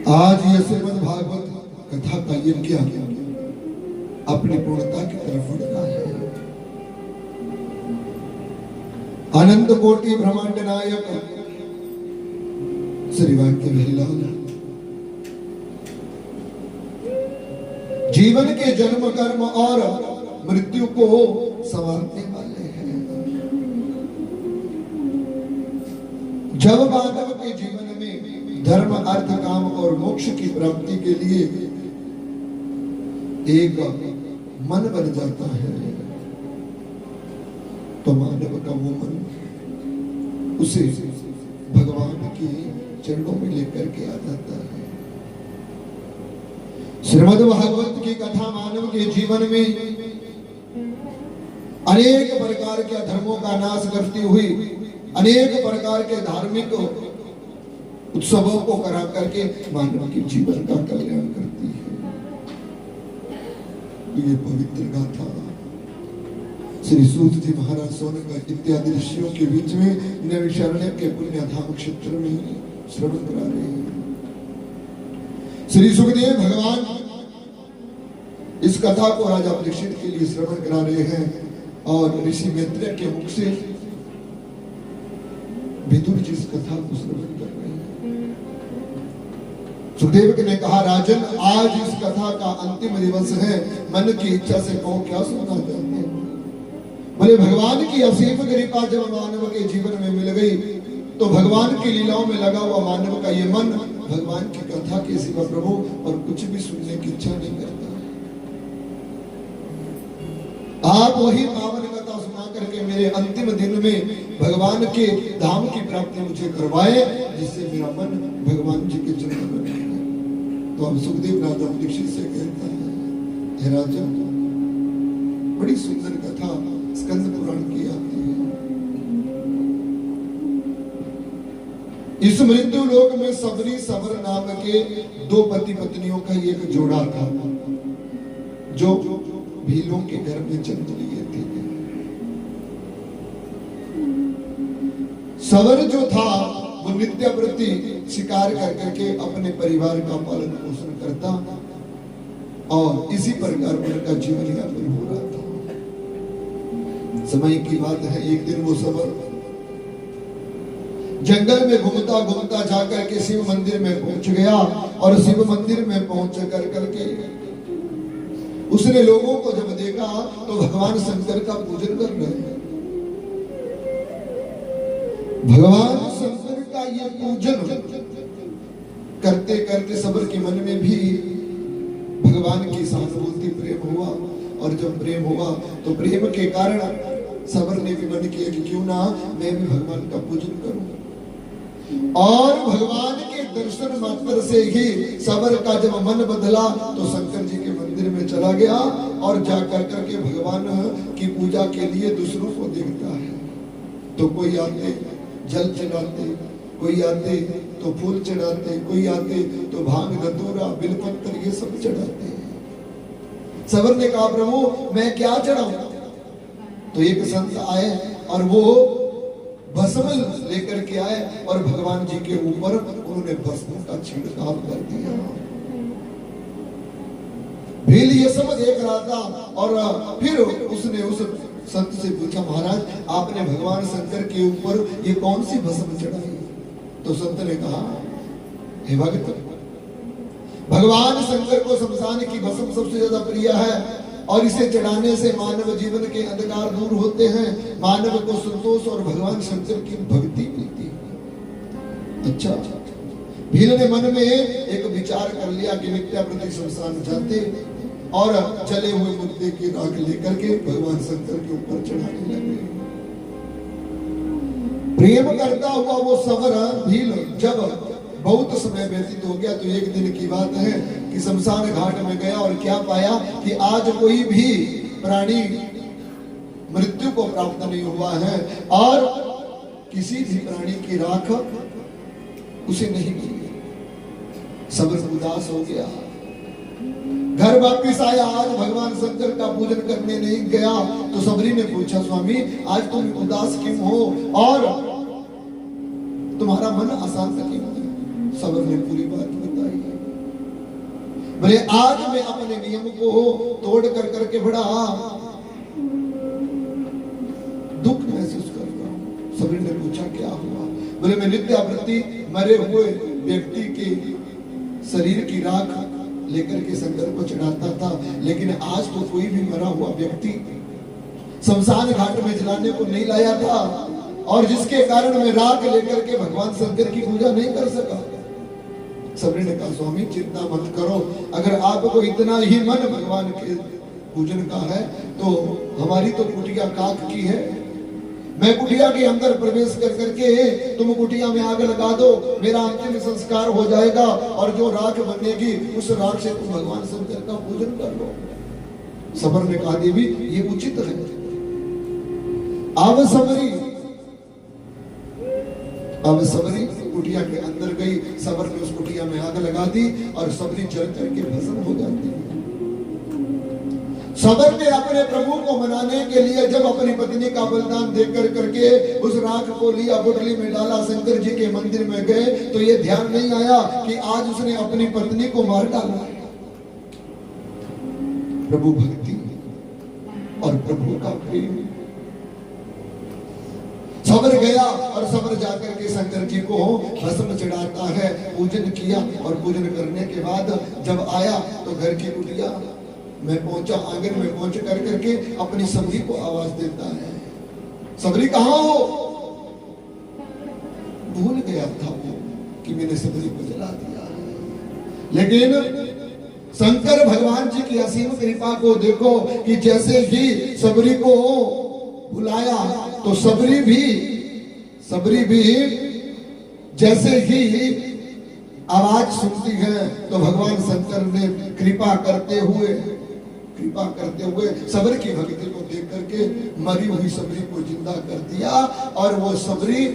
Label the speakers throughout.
Speaker 1: आज ये श्रीमद् भागवत कथा का यज्ञ अपनी पूर्णता की तरफ बढ़ रहा है। अनंत कोटि ब्रह्मांड नायक श्री वाक्य विलास जीवन के जन्म कर्म और मृत्यु को संवारने वाले हैं। जब मानव के जीवन में धर्म अर्थ काम और मोक्ष की प्राप्ति के लिए एक मन बन जाता है तो मानव का वो मन उसे भगवान के चरणों में लेकर के आ जाता है। श्रीमद् भागवत की कथा मानव के जीवन में अनेक प्रकार के धर्मों का नाश करती हुई अनेक प्रकार के धार्मिक उत्सवों को करा करके मानव के जीवन का कल्याण करती है। ये पवित्र गाथा श्री सूत जी महाराज सोनकर इत्यादि ऋषियों के बीच में नैमिषारण्य के पुण्य धाम क्षेत्र में श्रवण करा रहे हैं। श्री सुखदेव भगवान इस कथा को राजा परीक्षित के लिए श्रवण करा रहे हैं और ऋषि मैत्रेय के मुख से विदुर जी इस कथा को श्रवण कर रहे हैं। सुखदेव ने कहा, राजन आज इस कथा का अंतिम दिवस है, मन की इच्छा से कहो क्या सुनना चाहते हैं। बोले भगवान की असीम कृपा जब मानव के जीवन में मिल गई तो भगवान की लीलाओं में लगा हुआ मानव का ये मन भगवान की कथा के सिवा प्रभु और कुछ भी सुनने की इच्छा नहीं करता। आप वही पावन कथा सुना करके मेरे अंतिम दिन में भगवान के धाम की प्राप्ति मुझे करवाए जिससे मेरा मन भगवान जी के चरण में लगे। तो अब सुखदेव राजा परीक्षित से कहता है, हे राजा बड़ी सुंदर कथा स्कंद पुराण की आती है। इस मृत्यु लोक में सबरी सबर नाम के दो पति पत्नियों का एक जोड़ा था जो भीलों के घर में जन्म लिए थे। सवर जो था वो नित्य प्रति शिकार कर करके अपने परिवार का पालन पोषण करता और इसी प्रकार उनका जीवन यापन हो रहा था। समय की बात है, एक दिन वो सवर जंगल में घूमता घूमता जाकर के शिव मंदिर में पहुंच गया और शिव मंदिर में पहुंच कर करके उसने लोगों को जब देखा तो भगवान शंकर का पूजन कर रहे हैं। भगवान शंकर का ये पूजन करते करते सबर के मन में भी भगवान की सहानुभूति प्रेम हुआ और जब प्रेम हुआ तो प्रेम के कारण सबर ने भी मन किया कि क्यों ना मैं भी भगवान का पूजन करूं। और भगवान के दर्शन मात्र से ही सबर का जब मन बदला तो शंकर जी के मंदिर में चला गया और जाकर करके भगवान की पूजा के लिए दूसरों को देखता है। तो कोई आते जल चढ़ाते, कोई आते तो फूल चढ़ाते, कोई आते तो भांग धतूरा बिलपत्र ये सब चढ़ाते। सबर ने कहा, प्रभु मैं क्या चढ़ाऊं। तो एक संत आए और वो भस्म लेकर के आए और भगवान जी के ऊपर उन्होंने भस्म का छिड़काव कर दिया। भील ये सब देख रहा था और फिर उसने उस संत से पूछा, महाराज आपने भगवान शंकर के ऊपर ये कौन सी भस्म चढ़ाई। तो संत ने कहा, हे भक्त भगवान शंकर को शमशान की भस्म सबसे ज्यादा प्रिय है और इसे चढ़ाने से मानव जीवन के अंधकार दूर होते हैं, मानव को संतोष और भगवान शंकर की भक्ति मिलती है। अच्छा, भील ने मन में एक विचार कर लिया कि नित्य प्रति शमशान जाते और जले हुए मुद्दे की राख लेकर के भगवान शंकर के ऊपर चढ़ाने लगे। प्रेम करता हुआ वो सवर भील जब बहुत समय व्यतीत हो गया तो एक दिन की बात है कि शमशान घाट में गया और क्या पाया कि आज कोई भी प्राणी मृत्यु को प्राप्त नहीं हुआ है और किसी भी प्राणी की राख उसे नहीं मिली। सबर उदास हो गया, घर वापिस आया। आज भगवान शंकर का पूजन करने नहीं गया तो सबरी ने पूछा, स्वामी आज तुम उदास क्यों हो और तुम्हारा मन अशांत क्यों है। सबर ने पूरी बात बताई। बोले आज मैं अपने नियम को तोड़ कर करके बड़ा दुख महसूस कर रहा हूं। सबरी ने पूछा क्या हुआ? बोले मैं नित्यावृत्ति मरे हुए व्यक्ति के शरीर की राख लेकर के शंकर को चढ़ाता था, लेकिन आज तो कोई भी मरा हुआ व्यक्ति शमशान घाट में जलाने को नहीं लाया था, और जिसके कारण मैं राख लेकर के भगवान शंकर की पूजा नहीं कर सका। सबरी ने कहा स्वामी चिंता मत करो, अगर आपको इतना ही मन भगवान के पूजन का है तो हमारी तो कुटिया काक की है, मैं कुटिया के अंदर प्रवेश कर करके तुम कुटिया में आग लगा दो, मेरा अंतिम संस्कार हो जाएगा, और जो राख बनेगी उस राख से तुम भगवान शंकर का पूजन कर लो। सबर ने कहा देवी ये उचित है। अब सबरी कुटिया के अंदर गई, सबर ने उस कुटिया में आग लगा दी और सबरी जल करके भस्म हो जाती है। सबर ने अपने प्रभु को मनाने के लिए जब अपनी पत्नी का बलिदान देकर करके उस राख को लिया, बुटली में डाला, शंकर जी के मंदिर में गए तो ये ध्यान नहीं आया कि आज उसने अपनी पत्नी को मार डाला। प्रभु भक्ति और प्रभु का प्रेम। सबर गया और सबर जाकर के शंकर जी को भस्म चढ़ाता है, पूजन किया, और पूजन करने के बाद जब आया तो घर की कुटिया में पहुंचा, आंगन में पहुंच कर करके अपनी सबरी को आवाज देता है, सबरी कहाँ हो? भूल गया था वो कि मैंने सबरी को जला दिया है। लेकिन शंकर भगवान जी की असीम कृपा को देखो कि जैसे ही सबरी को बुलाया तो सबरी भी जैसे ही आवाज सुनती है तो भगवान शंकर ने कृपा करते हुए सबरी की भक्ति को देख करके मरी हुई सबरी को जिंदा कर दिया, और वो सबरी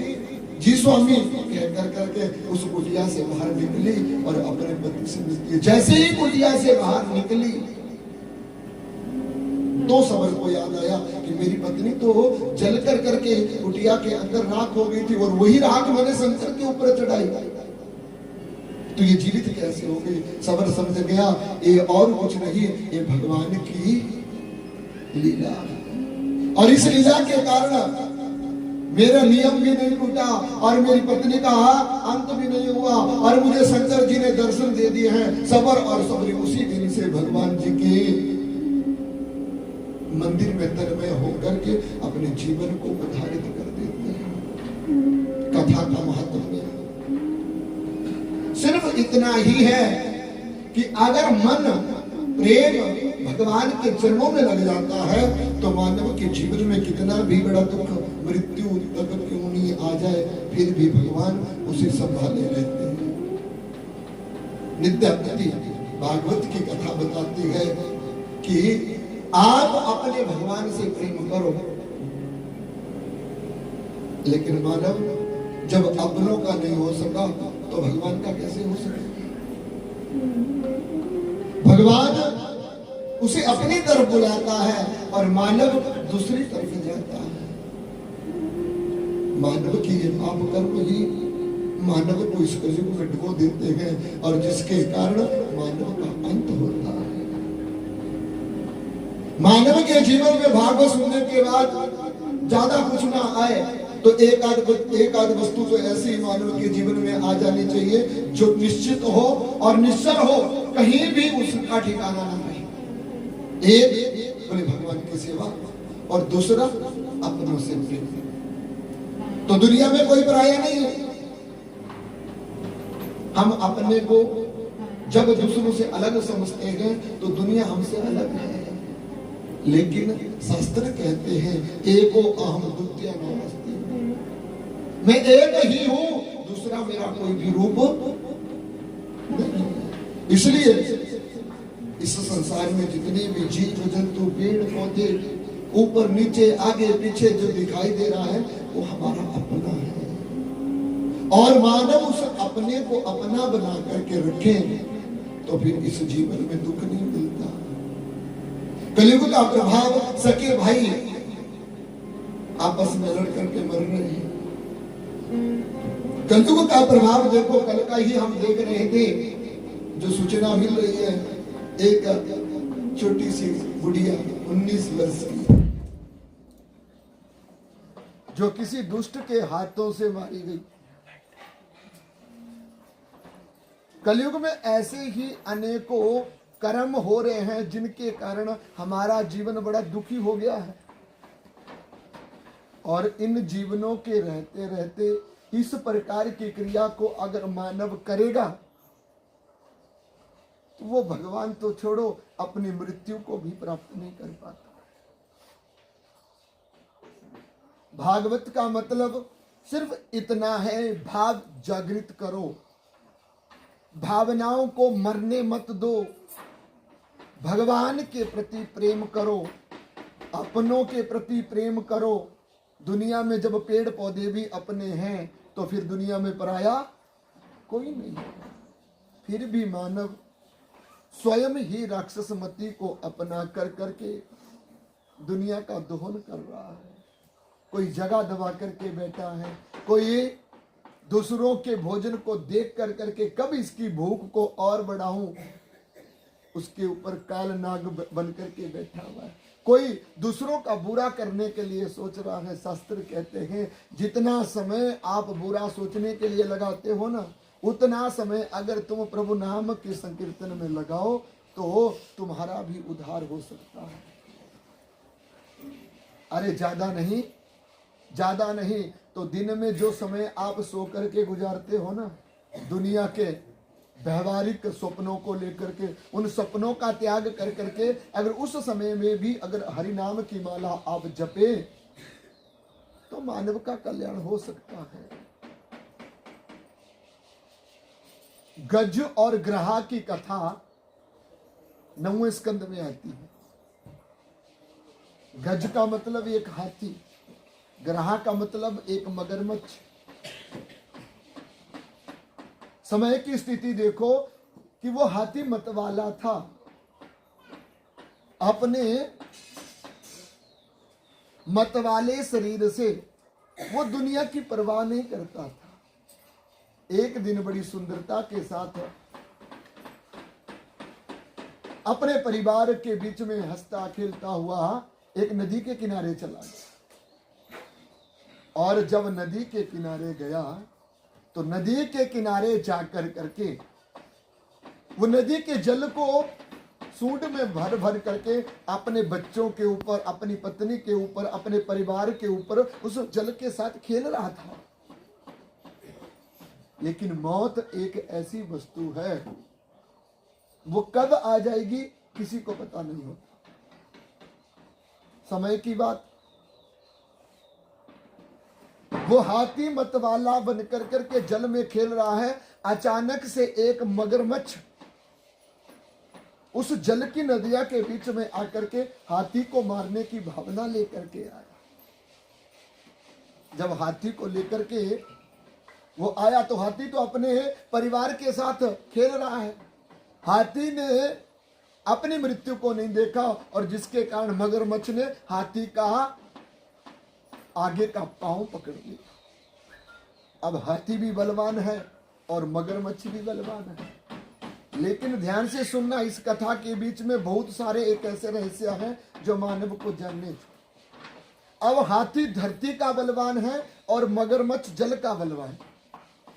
Speaker 1: जी स्वामी कह करके उस कुटिया से बाहर निकली और अपने पति से मिलती। जैसे ही कुटिया से बाहर निकली तो सबर को याद आया कि मेरी पत्नी तो जल कर करके कुटिया के अंदर राख हो गई थी, और वही राख मैंने शंकर के ऊपर चढ़ाई, तो ये जीवित कैसे हो गई? सबर समझ गया ये और कुछ नहीं, ये भगवान की लीला, और इस लीला के कारण मेरा नियम भी नहीं टूटा और मेरी पत्नी का अंत भी नहीं हुआ, और मुझे शंकर जी ने दर्शन दे दिए हैं। सबर और सबरी उसी दिन से भगवान जी के मंदिर में तन्मय होकर के अपने जीवन को उद्धारित कर देते हैं। कथा का महत्व सिर्फ इतना ही है कि अगर मन प्रेम भगवान के चरणों में लग जाता है तो मानव के जीवन में कितना भी बड़ा दुख मृत्यु तक क्यों नहीं आ जाए, फिर भी भगवान उसे संभाले रहते हैं। नित्यावृत्ति भागवत की कथा बताती है कि आप अपने भगवान से प्रेम करो, लेकिन मानव जब अपनों का नहीं हो सका तो भगवान का कैसे हो सके? भगवान उसे अपनी तरफ बुलाता है और मानव दूसरी तरफ जाता है। मानव की ये पाप कर्म ही मानव को इस कलयुग में डुबो देते हैं, और जिसके कारण मानव का अंत होता है। मानव के जीवन में भागवत सुनने के बाद ज्यादा कुछ ना आए तो एक आध वस्तु तो ऐसी मानव के जीवन में आ जानी चाहिए जो निश्चित हो और निश्चल हो, कहीं भी उसका ठिकाना ना रहे। एक बोले भगवान की सेवा, और दूसरा अपनों से प्रेम। तो दुनिया में कोई पराया नहीं है। हम अपने को जब दूसरों से अलग समझते हैं तो दुनिया हमसे अलग है, लेकिन शास्त्र कहते हैं एको अहम द्वितीय नास्ति, मैं एक ही हूं, दूसरा मेरा कोई भी रूप नहीं। इसलिए इस संसार में जितने भी जीव जंतु पेड़ पौधे ऊपर नीचे आगे पीछे जो दिखाई दे रहा है वो हमारा अपना है, और मानव उस अपने को अपना बना करके रखे तो फिर इस जीवन में दुख नहीं मिलता। कलयुग का प्रभाव, सके भाई आपस में लड़ करके मर रहे हैं। कलयुग का प्रभाव देखो, कल का ही हम देख रहे थे जो सूचना मिल रही है एक छोटी सी बुढ़िया 19 वर्ष की जो किसी दुष्ट के हाथों से मारी गई। कलयुग में ऐसे ही अनेकों कर्म हो रहे हैं जिनके कारण हमारा जीवन बड़ा दुखी हो गया है, और इन जीवनों के रहते रहते इस प्रकार की क्रिया को अगर मानव करेगा तो वो भगवान तो छोड़ो अपनी मृत्यु को भी प्राप्त नहीं कर पाता। भागवत का मतलब सिर्फ इतना है, भाव जागृत करो, भावनाओं को मरने मत दो, भगवान के प्रति प्रेम करो, अपनों के प्रति प्रेम करो। दुनिया में जब पेड़ पौधे भी अपने हैं तो फिर दुनिया में पराया कोई नहीं है। फिर भी मानव स्वयं ही राक्षस मति को अपना कर करके दुनिया का दोहन कर रहा है। कोई जगह दबा करके बैठा है, कोई दूसरों के भोजन को देख कर करके कब इसकी भूख को और बढ़ाऊं, उसके ऊपर काल नाग बन करके बैठा हुआ है। कोई दूसरों का बुरा करने के लिए सोच रहा है। शास्त्र कहते हैं जितना समय आप बुरा सोचने के लिए लगाते हो ना, उतना समय अगर तुम प्रभु नाम के संकीर्तन में लगाओ तो तुम्हारा भी उद्धार हो सकता है। अरे ज्यादा नहीं तो दिन में जो समय आप सो करके गुजारते हो ना, दुनिया के व्यवहारिक सपनों को लेकर के, उन सपनों का त्याग कर करके अगर उस समय में भी अगर हरि नाम की माला आप जपे तो मानव का कल्याण हो सकता है। गज और ग्रहा की कथा 9वें स्कंद में आती है। गज का मतलब एक हाथी, ग्रहा का मतलब एक मगरमच्छ। समय की स्थिति देखो कि वो हाथी मत वाला था, अपने मत वाले शरीर से वो दुनिया की परवाह नहीं करता था। एक दिन बड़ी सुंदरता के साथ अपने परिवार के बीच में हंसता खेलता हुआ एक नदी के किनारे चला गया, और जब नदी के किनारे गया तो नदी के किनारे जाकर करके वो नदी के जल को सूंड में भर भर करके अपने बच्चों के ऊपर, अपनी पत्नी के ऊपर, अपने परिवार के ऊपर उस जल के साथ खेल रहा था। लेकिन मौत एक ऐसी वस्तु है, वो कब आ जाएगी किसी को पता नहीं होता। समय की बात, वो हाथी मतवाला बनकर करके जल में खेल रहा है। अचानक से एक मगरमच्छ उस जल की नदिया के बीच में आकर के हाथी को मारने की भावना लेकर के आया। जब हाथी को लेकर के वो आया तो हाथी तो अपने परिवार के साथ खेल रहा है। हाथी ने अपनी मृत्यु को नहीं देखा, और जिसके कारण मगरमच्छ ने हाथी का आगे का पांव पकड़ लिया। अब हाथी भी बलवान है और मगरमच्छ भी बलवान है। लेकिन ध्यान से सुनना, इस कथा के बीच में बहुत सारे एक ऐसे रहस्य हैं जो मानव को जानने चाहिए। अब हाथी धरती का बलवान है और मगरमच्छ जल का बलवान है।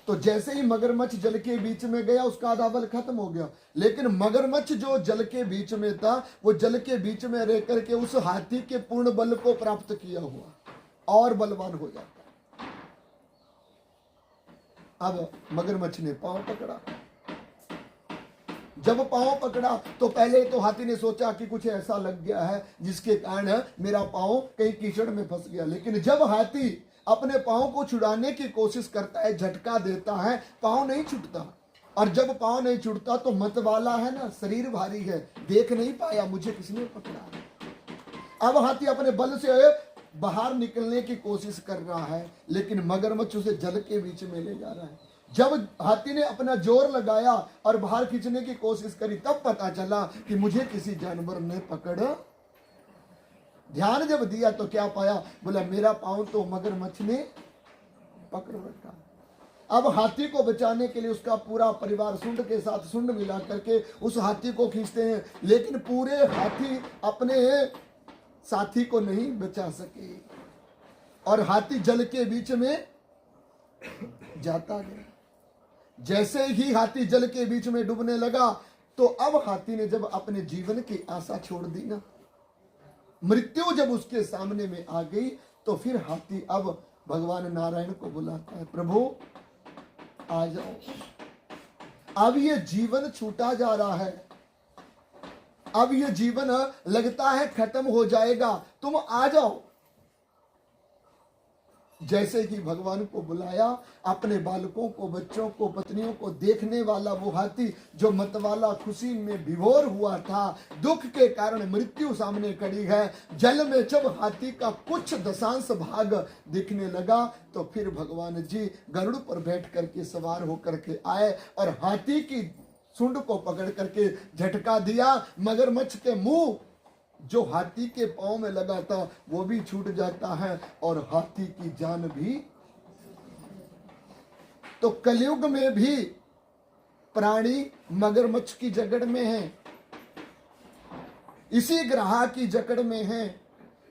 Speaker 1: तो जैसे ही मगरमच्छ जल के बीच में गया उसका आधा बल खत्म हो गया, लेकिन मगरमच्छ जो जल के बीच में था वो जल के बीच में रह करके उस हाथी के पूर्ण बल को प्राप्त किया हुआ और बलवान हो जाता। अब मगरमच्छ ने पांव पकड़ा। जब पांव पकड़ा तो पहले तो हाथी ने सोचा कि कुछ ऐसा लग गया है जिसके कारण मेरा पांव कहीं कीचड़ में फंस गया। लेकिन जब हाथी अपने पांव को छुड़ाने की कोशिश करता है, झटका देता है, पांव नहीं छूटता। और जब पांव नहीं छूटता तो मत वाला है ना, शरीर भारी है, देख नहीं पाया मुझे किसने पकड़ा। अब हाथी अपने बल से बाहर निकलने की कोशिश कर रहा है, लेकिन मगरमच्छ उसे जल के बीच में ले जा रहा है। जब हाथी ने अपना जोर लगाया और बाहर खींचने की कोशिश करी, तब पता चला कि मुझे किसी जानवर ने पकड़। ध्यान जब दिया तो क्या पाया, बोला मेरा पांव तो मगरमच्छ ने पकड़ रखा। अब हाथी को बचाने के लिए उसका पूरा परिवार सूंड के साथ सूंड मिला करके उस हाथी को खींचते हैं, लेकिन पूरे हाथी अपने साथी को नहीं बचा सके और हाथी जल के बीच में जाता गया। जैसे ही हाथी जल के बीच में डूबने लगा तो अब हाथी ने जब अपने जीवन की आशा छोड़ दी ना, मृत्यु जब उसके सामने में आ गई, तो फिर हाथी अब भगवान नारायण को बुलाता है, प्रभु आ जाओ, अब ये जीवन छूटा जा रहा है, अब ये जीवन लगता है खत्म हो जाएगा, तुम आ जाओ। जैसे कि भगवान को बुलाया, अपने बालकों को, बच्चों को, पत्नियों को देखने वाला वो हाथी जो मतवाला खुशी में विभोर हुआ था, दुख के कारण मृत्यु सामने खड़ी है, जल में जब हाथी का कुछ दशांश भाग दिखने लगा, तो फिर भगवान जी गरुड़ पर बैठ करके सवार होकर के आए और हाथी की सूंड को पकड़ करके झटका दिया। मगरमच्छ के मुंह जो हाथी के पांव में लगा था वो भी छूट जाता है और हाथी की जान भी। तो कलयुग में भी प्राणी मगरमच्छ की जकड़ में है, इसी ग्रह की जकड़ में है,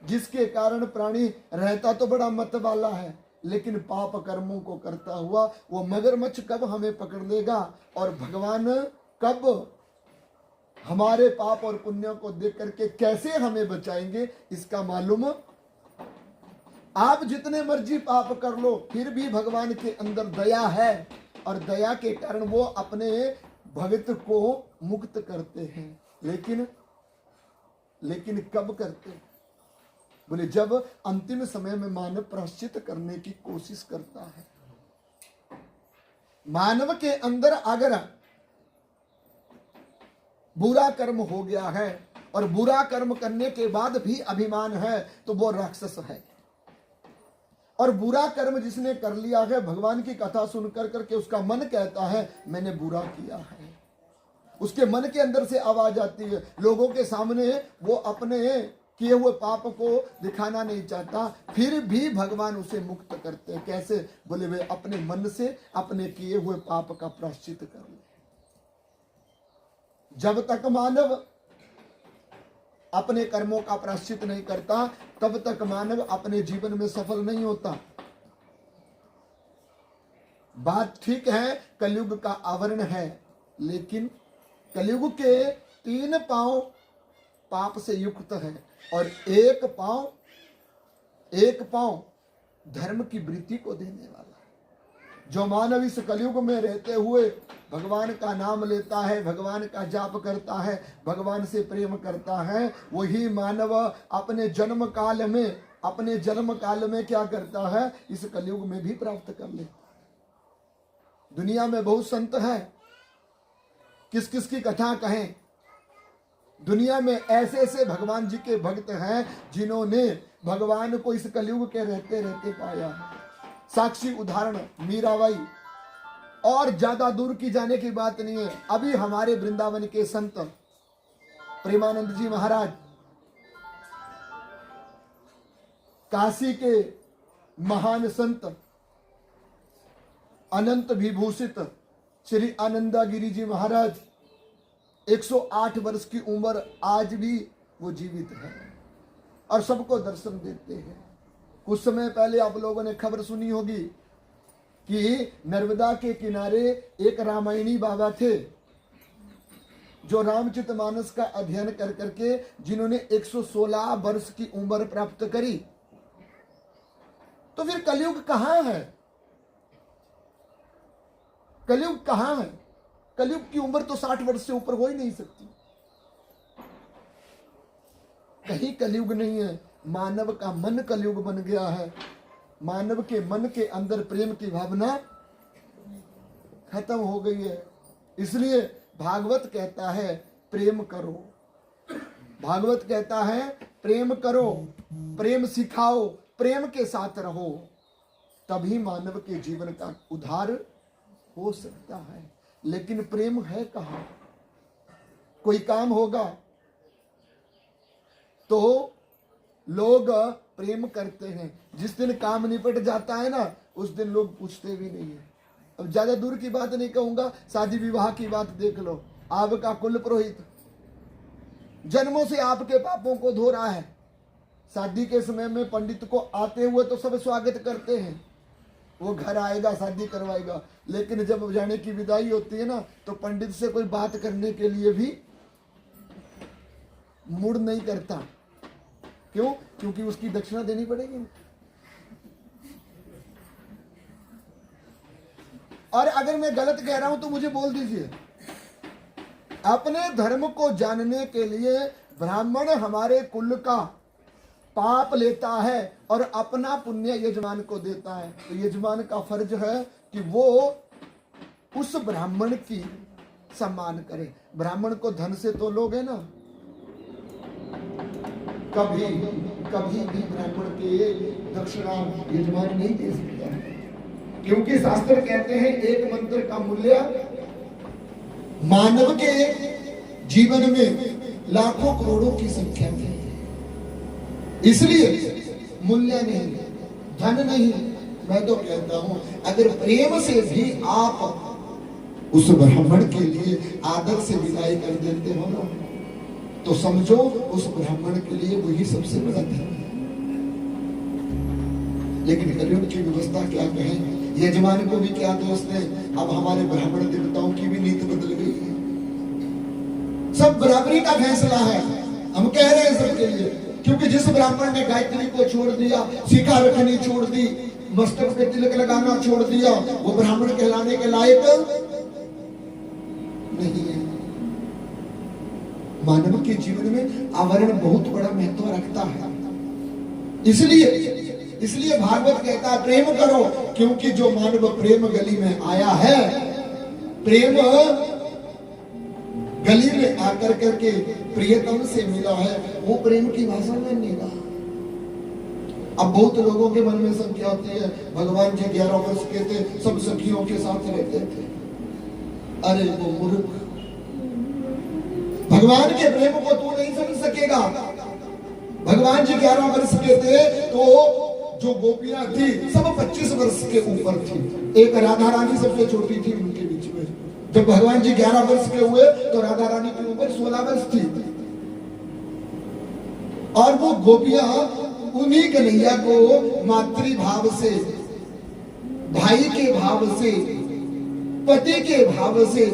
Speaker 1: जिसके कारण प्राणी रहता तो बड़ा मत वाला है, लेकिन पाप कर्मों को करता हुआ वो मगरमच्छ कब हमें पकड़ लेगा और भगवान कब हमारे पाप और पुण्यों को देख करके कैसे हमें बचाएंगे, इसका मालूम। आप जितने मर्जी पाप कर लो, फिर भी भगवान के अंदर दया है और दया के कारण वो अपने भक्त को मुक्त करते हैं। लेकिन कब करते? बोले जब अंतिम समय में मानव प्रायश्चित करने की कोशिश करता है। मानव के अंदर अगर बुरा कर्म हो गया है और बुरा कर्म करने के बाद भी अभिमान है, तो वो राक्षस है। और बुरा कर्म जिसने कर लिया है, भगवान की कथा सुनकर करके उसका मन कहता है मैंने बुरा किया है, उसके मन के अंदर से आवाज आती है, लोगों के सामने वो अपने किए हुए पाप को दिखाना नहीं चाहता, फिर भी भगवान उसे मुक्त करते हैं। कैसे? बोले वे अपने मन से अपने किए हुए पाप का प्रायश्चित कर ले। जब तक मानव अपने कर्मों का प्रायश्चित नहीं करता, तब तक मानव अपने जीवन में सफल नहीं होता। बात ठीक है, कलयुग का आवरण है, लेकिन कलयुग के 3 पांव पाप से युक्त है और एक पांव धर्म की वृत्ति को देने वाला है। जो मानव इस कलयुग में रहते हुए भगवान का नाम लेता है, भगवान का जाप करता है, भगवान से प्रेम करता है, वही मानव अपने जन्म काल में क्या करता है, इस कलयुग में भी प्राप्त कर लेता है। दुनिया में बहुत संत है, किस किस की कथा कहें। दुनिया में ऐसे ऐसे भगवान जी के भक्त हैं जिन्होंने भगवान को इस कलयुग के रहते रहते पाया है। साक्षी उदाहरण मीराबाई, और ज्यादा दूर की जाने की बात नहीं है, अभी हमारे वृंदावन के संत प्रेमानंद जी महाराज, काशी के महान संत अनंत विभूषित श्री आनंदागिरी जी महाराज, 108 वर्ष की उम्र, आज भी वो जीवित है और सबको दर्शन देते हैं। कुछ समय पहले आप लोगों ने खबर सुनी होगी कि नर्मदा के किनारे एक रामायणी बाबा थे जो रामचरितमानस का अध्ययन कर करके जिन्होंने 116 वर्ष की उम्र प्राप्त करी। तो फिर कलयुग कहां है? कलयुग कहां है? कलयुग की उम्र तो 60 वर्ष से ऊपर हो ही नहीं सकती। कहीं कलयुग नहीं है, मानव का मन कलयुग बन गया है। मानव के मन के अंदर प्रेम की भावना खत्म हो गई है। इसलिए भागवत कहता है प्रेम करो, भागवत कहता है प्रेम करो, प्रेम सिखाओ, प्रेम के साथ रहो, तभी मानव के जीवन का उद्धार हो सकता है। लेकिन प्रेम है कहां? कोई काम होगा तो लोग प्रेम करते हैं, जिस दिन काम निपट जाता है ना, उस दिन लोग पूछते भी नहीं है। अब ज्यादा दूर की बात नहीं कहूंगा, शादी विवाह की बात देख लो। आपका कुल पुरोहित जन्मों से आपके पापों को धो रहा है। शादी के समय में पंडित को आते हुए तो सब स्वागत करते हैं, वो घर आएगा, शादी करवाएगा, लेकिन जब जाने की विदाई होती है ना, तो पंडित से कोई बात करने के लिए भी मूड नहीं करता। क्यों? क्योंकि उसकी दक्षिणा देनी पड़ेगी। और अगर मैं गलत कह रहा हूं तो मुझे बोल दीजिए। अपने धर्म को जानने के लिए ब्राह्मण हमारे कुल का पाप लेता है और अपना पुण्य यजमान को देता है। तो यजमान का फर्ज है कि वो उस ब्राह्मण की सम्मान करे। ब्राह्मण को धन से तो लोग है ना, कभी कभी भी ब्राह्मण के दक्षिणा यजमान नहीं दे सकता, क्योंकि शास्त्र कहते हैं एक मंत्र का मूल्य मानव के जीवन में लाखों करोड़ों की संख्या में, इसलिए मूल्य नहीं, धन नहीं। मैं तो कहता हूं अगर प्रेम से भी आप उस ब्राह्मण के लिए आदर से विदाई कर देते हो ना, तो समझो उस ब्राह्मण के लिए वही सबसे बड़ा धन है। लेकिन कलयुग की व्यवस्था क्या कहें, यजमान को भी क्या दोष है। अब हमारे ब्राह्मण देवताओं की भी नीति बदल गई है। सब बराबरी का फैसला है, हम कह रहे हैं सबके लिए। क्योंकि जिस ब्राह्मण ने गायत्री को छोड़ दिया, शिखा रखनी छोड़ दी, मस्तक पे तिलक लगाना छोड़ दिया, वो ब्राह्मण कहलाने के लायक नहीं है। मानव के जीवन में आवरण बहुत बड़ा महत्व रखता है। इसलिए भागवत कहता है प्रेम करो, क्योंकि जो मानव प्रेम गली में आया है, प्रेम गली में आकर करके प्रियतम से मिला है, वो प्रेम की भाषा में नहीं रहा। अब बहुत लोगों के मन में संख्या होती है, भगवान जी 11 वर्ष के थे, सब सखियों के साथ रहते थे। अरे वो मूर्ख, भगवान के प्रेम को तू नहीं समझ सकेगा। भगवान जी 11 वर्ष के थे तो जो गोपियां थी सब 25 वर्ष के ऊपर थी। एक राधा रानी सबसे छोटी थी उनके बीच में। जब भगवान जी 11 वर्ष के हुए तो राधा रानी की उम्र 16 वर्ष थी। और वो गोपियां उन्हीं कन्हैया को मातृभाव से, भाई के भाव से, पति के भाव से,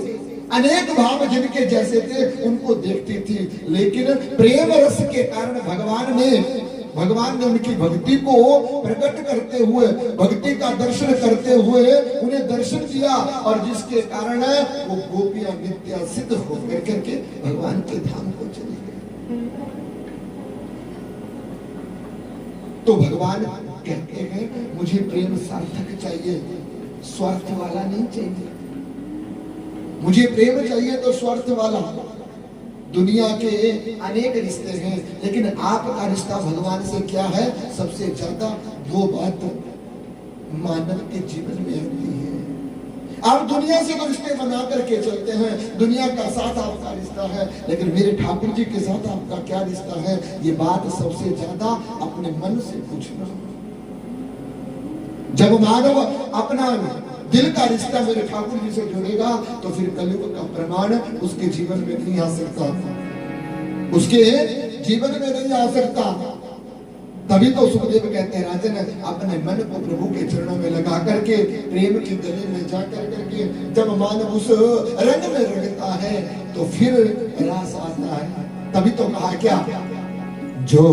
Speaker 1: अनेक भाव जिनके जैसे थे उनको देखती थी। लेकिन प्रेम रस के कारण भगवान ने उनकी भक्ति को प्रकट करते हुए, भक्ति का दर्शन करते हुए उन्हें दर्शन दिया, और जिसके कारण वो गोपियां नित्या सिद्ध होकर करके भगवान के धाम को चली गई। तो भगवान कहते हैं मुझे प्रेम सार्थक चाहिए, स्वार्थ वाला नहीं चाहिए। मुझे प्रेम चाहिए तो स्वार्थ वाला। दुनिया के अनेक रिश्ते हैं, लेकिन आपका रिश्ता भगवान से क्या है? सबसे ज्यादा वो बात मानव के जीवन में आती है। आप दुनिया से तो रिश्ते बना करके चलते हैं, दुनिया का साथ आपका रिश्ता है, लेकिन मेरे ठाकुर जी के साथ आपका क्या रिश्ता है? ये बात सबसे ज्यादा अपने मन से पूछना। जब मानव अपना दिल का रिश्ता मेरे ठाकुर जी से जुड़ेगा तो फिर कलयुग का प्रमाण उसके जीवन में नहीं आ सकता, उसके जीवन में नहीं आ सकता। तभी तो सुखदेव कहते हैं राजन अपने मन को प्रभु के चरणों में लगा करके, प्रेम की गली में जाकर करके जब मानव उस रंग में रंगता है तो फिर रस आता है। तभी तो कहा क्या, जो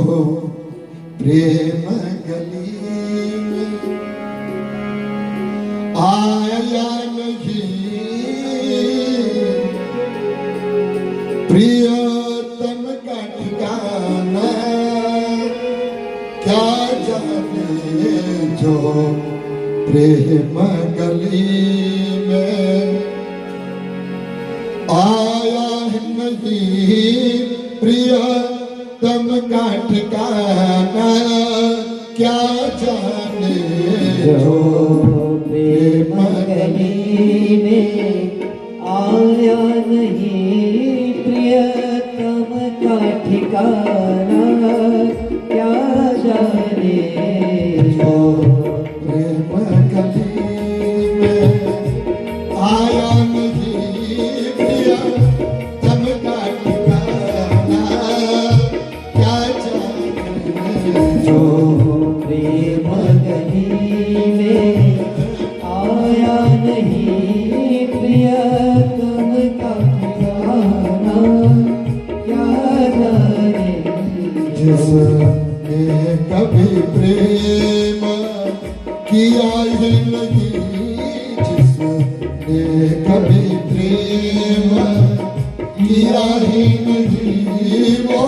Speaker 1: प्रेम गली आया नहीं, प्रियतम का ठिकाना क्या जाने, जो प्रेम गली में आया नहीं, प्रियतम का ठिकाना क्या जाने, जो
Speaker 2: प्रेम गली में आया नहीं, प्रियतम का ठिकाना क्या जाने, जो
Speaker 1: प्रेम गली में जिसने कभी प्रेम किया ही नहीं, जिसने कभी प्रेम किया ही नहीं, वो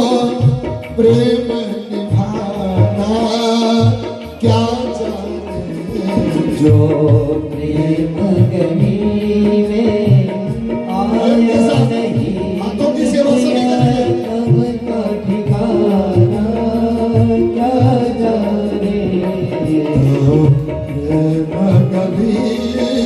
Speaker 1: प्रेम निभाना क्या जाने।
Speaker 2: जो प्रेम गली में आया नहीं,
Speaker 1: हाथों की सेवा सभी करेंगे।
Speaker 2: तब का ठिकाना क्या जाने।
Speaker 1: प्रेम गली में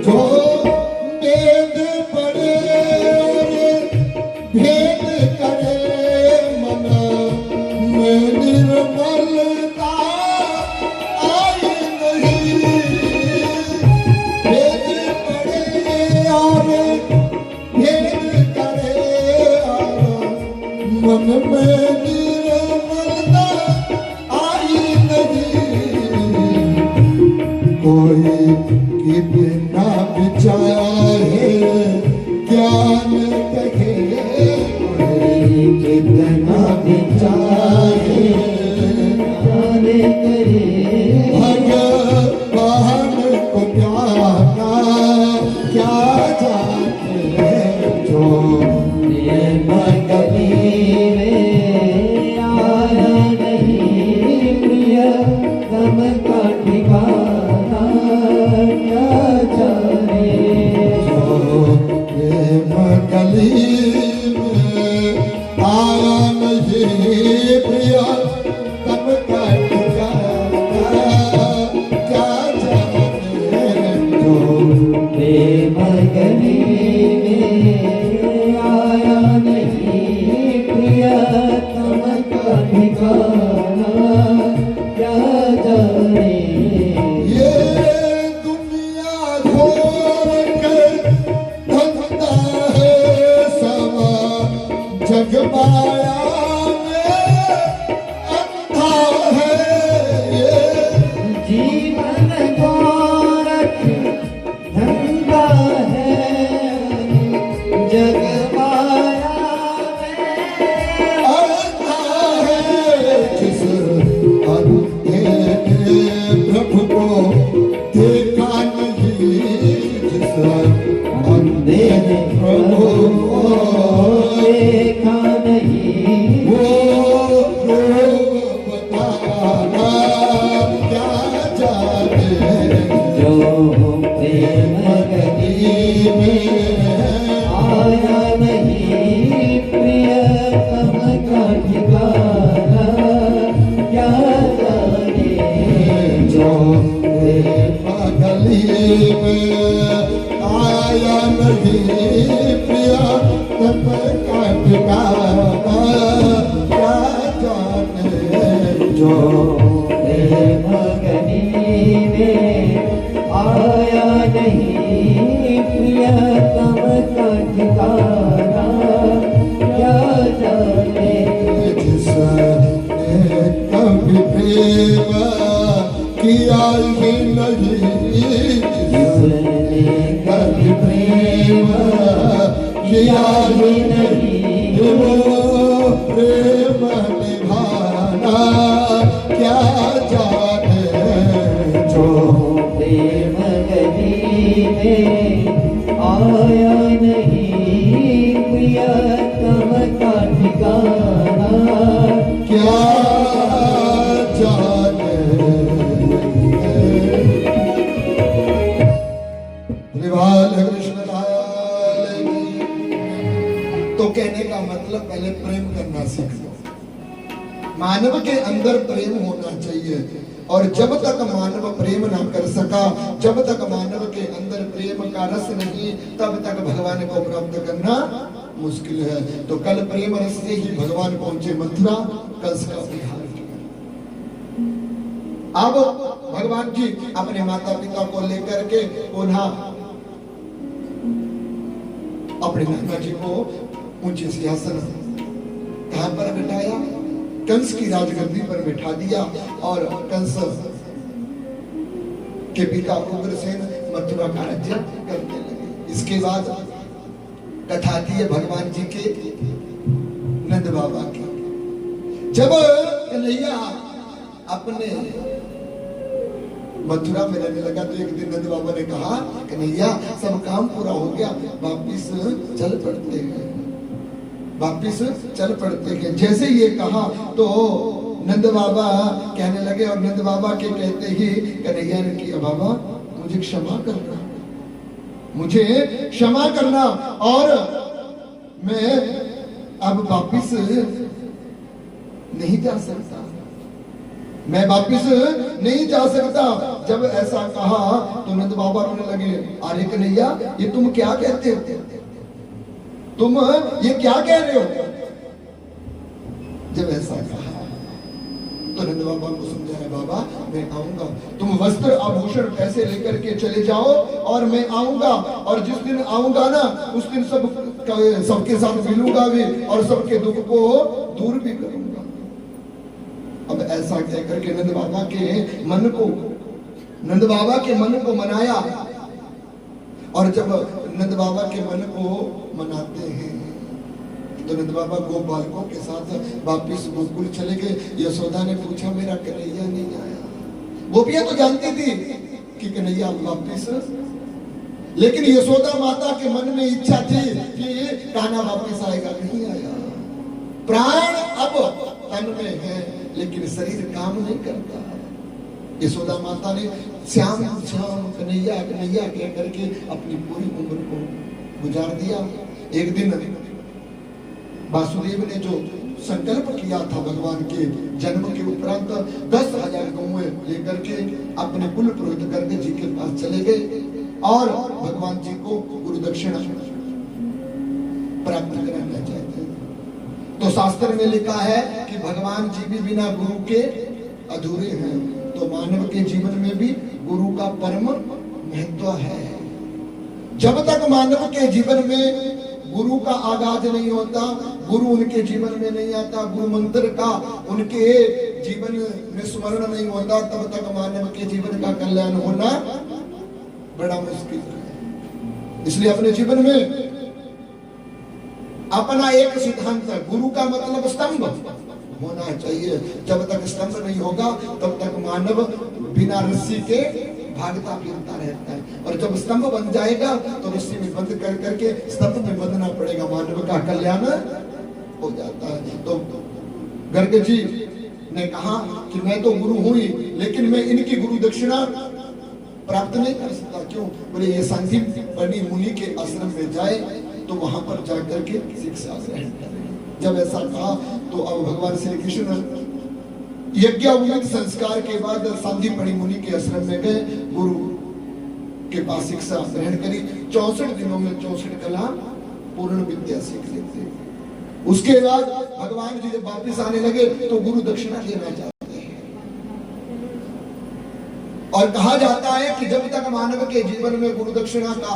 Speaker 1: जो वेद पढ़े और भेद करे मन में निर्मलता आई नहीं। वेद पढ़े और भेद करे और मन में निर्मलता आई नहीं। कोई कितना विचारे ज्ञान कहे,
Speaker 2: कोई कितना विचारे ज्ञान करे,
Speaker 1: भगवान को प्यारा क्या जाने। जो
Speaker 2: प्रेम गली में आया नहीं, प्रिय गम का ठिकाना क्या जाने।
Speaker 1: प्रेम गली में आया नहीं, प्रिय तब का ठिकाना क्या जाने। जो
Speaker 2: प्रेम गली में आया नहीं, प्रिय तम का ठिकाना क्या जाने।
Speaker 1: ये दुनिया घोर के धंधा है समा, जग माया में अंधा है। ये
Speaker 2: जीवन गोरख धंधा है, जग माया में
Speaker 1: अंधा है। जिस अंधे ने प्रभु को देखा नहीं, जिस अंधे ने प्रभु को
Speaker 2: देखा नहीं,
Speaker 1: वो बताना क्या जाने।
Speaker 2: जो प्रेम गली में आया नहीं, प्रिय तम का ठिकाना क्या जाने।
Speaker 1: जो गली में आया नहीं, प्रिया तब का ठिकाना क्या जाने। जो
Speaker 2: प्रेम गली में आया नहीं, प्रिय तम का ठिकाना क्या जाने।
Speaker 1: जिसने कभी प्रेम किया ही नहीं,
Speaker 2: जिसने
Speaker 1: कभी प्रेम किया ही नहीं, वो प्रेम निभाना क्या जाने। जो
Speaker 2: प्रेम गली में आया नहीं, प्रिय तम का ठिकाना
Speaker 1: क्या जाने। श्रीवाल कृष्णलाल की। तो कहने का मतलब पहले प्रेम करना सीख लो। मानव के अंदर प्रेम होना चाहिए, और जब तक मानव प्रेम ना कर सका, जब तक मानव के अंदर प्रेम का रस नहीं तब तक भगवान को प्राप्त करना मुश्किल है। तो कल प्रेम रस से ही भगवान पहुंचे मथुरा, कंस का विहार किया। अब भगवान जी अपने माता पिता को लेकर के पुनः अपने नाना जी को ऊंचे सिंहासन कहां पर बिठाया, कंस की राजगद्दी पर बिठा दिया और कंस के पिता उग्रसेन मथुरा का राज्य करने लगे। इसके बाद कथा आती है भगवान जी के नंद बाबा की। जब कन्हैया अपने मथुरा में रहने लगा तो एक दिन नंद बाबा ने कहा, कन्हैया सब काम पूरा हो गया, वापिस चल पड़ते हैं, वापिस चल पड़ते हैं। जैसे ये कहा तो नंद बाबा कहने लगे और नंद बाबा के कहते ही कन्हैया ने किया, बाबा मुझे क्षमा करना, मुझे क्षमा करना और मैं अब वापिस नहीं जा सकता, मैं वापिस नहीं जा सकता। जब ऐसा कहा तो नंद बाबा रोने लगे, अरे कन्हैया ये तुम क्या कहते हो, तुम ये क्या कह रहे हो। जब ऐसा कहा तो नंद बाबा को समझाया, बाबा मैं आऊंगा, तुम वस्त्र आभूषण पैसे लेकर के चले जाओ और मैं आऊंगा, और जिस दिन आऊंगा ना उस दिन सबके साथ मिलूंगा भी और सबके दुख को दूर भी करूंगा। अब ऐसा कहकर के नंद बाबा के मन को मनाया, और जब नंद बाबा के मन को मनाते हैं तो नंद बाबा गोपालकों के साथ वापिस गोकुल चले गए। यशोदा ने पूछा, मेरा कन्हैया नहीं आया। गोपियां तो जानती थी कि कन्हैया वापिस, लेकिन यशोदा माता के मन में इच्छा थी कि कान्हा वापिस आएगा, नहीं आया। प्राण अब तन में है लेकिन शरीर काम नहीं करता। यशोदा माता ने श्याम श्याम कन्हैया कन्हैया कह करके अपनी पूरी उम्र को गुजार दिया। एक दिन वासुदेव ने जो संकल्प किया था भगवान के जन्म के उपरांत 10,000 गौएं लेकर के अपने कुल पुरोहित करके जी के पास चले गए और भगवान जी को गुरु दक्षिणा प्राप्त कराना चाहते हैं। तो शास्त्र में लिखा है कि भगवान जी भी बिना गुरु के अधूरे हैं, तो मानव के जीवन में भी गुरु का परम महत्व है। जब तक मानव के जीवन में गुरु का आगाज नहीं होता, गुरु उनके जीवन में नहीं आता, गुरु मंत्र का उनके जीवन में स्मरण नहीं होता, तब तक मानव के जीवन का कल्याण होना बड़ा मुश्किल है। इसलिए अपने जीवन में अपना एक सिद्धांत है, गुरु का मतलब स्तंभ होना चाहिए। जब तक स्तंभ नहीं होगा तब तक मानव बिना रस्सी के भागता फिरता रहता है, और जब स्तंभ बन जाएगा तो रस्सी में बंद कर करके स्तंभ में बंधना पड़ेगा, मानव का कल्याण हो जाता है। तो गर्ग जी ने कहा कि मैं तो गुरु हूं ही, लेकिन मैं इनकी गुरु दक्षिणा प्राप्त नहीं कर सकता। क्यों? बोले ये सांदीपनि मुनि के आश्रम में जाए तो वहां पर जाकर के शिक्षा ग्रहण करें। जब ऐसा कहा तो अब भगवान श्री कृष्ण यज्ञोपवीत संस्कार के बाद सांदीपनि मुनि के आश्रम में गए, गुरु के पास शिक्षा ग्रहण करी। 64 दिनों में 64 कला पूर्ण विद्या सीख लेते। उसके बाद भगवान जी जब वापिस आने लगे तो गुरु दक्षिणा देना चाहते हैं, और कहा जाता है कि जब तक मानव के जीवन में गुरु दक्षिणा का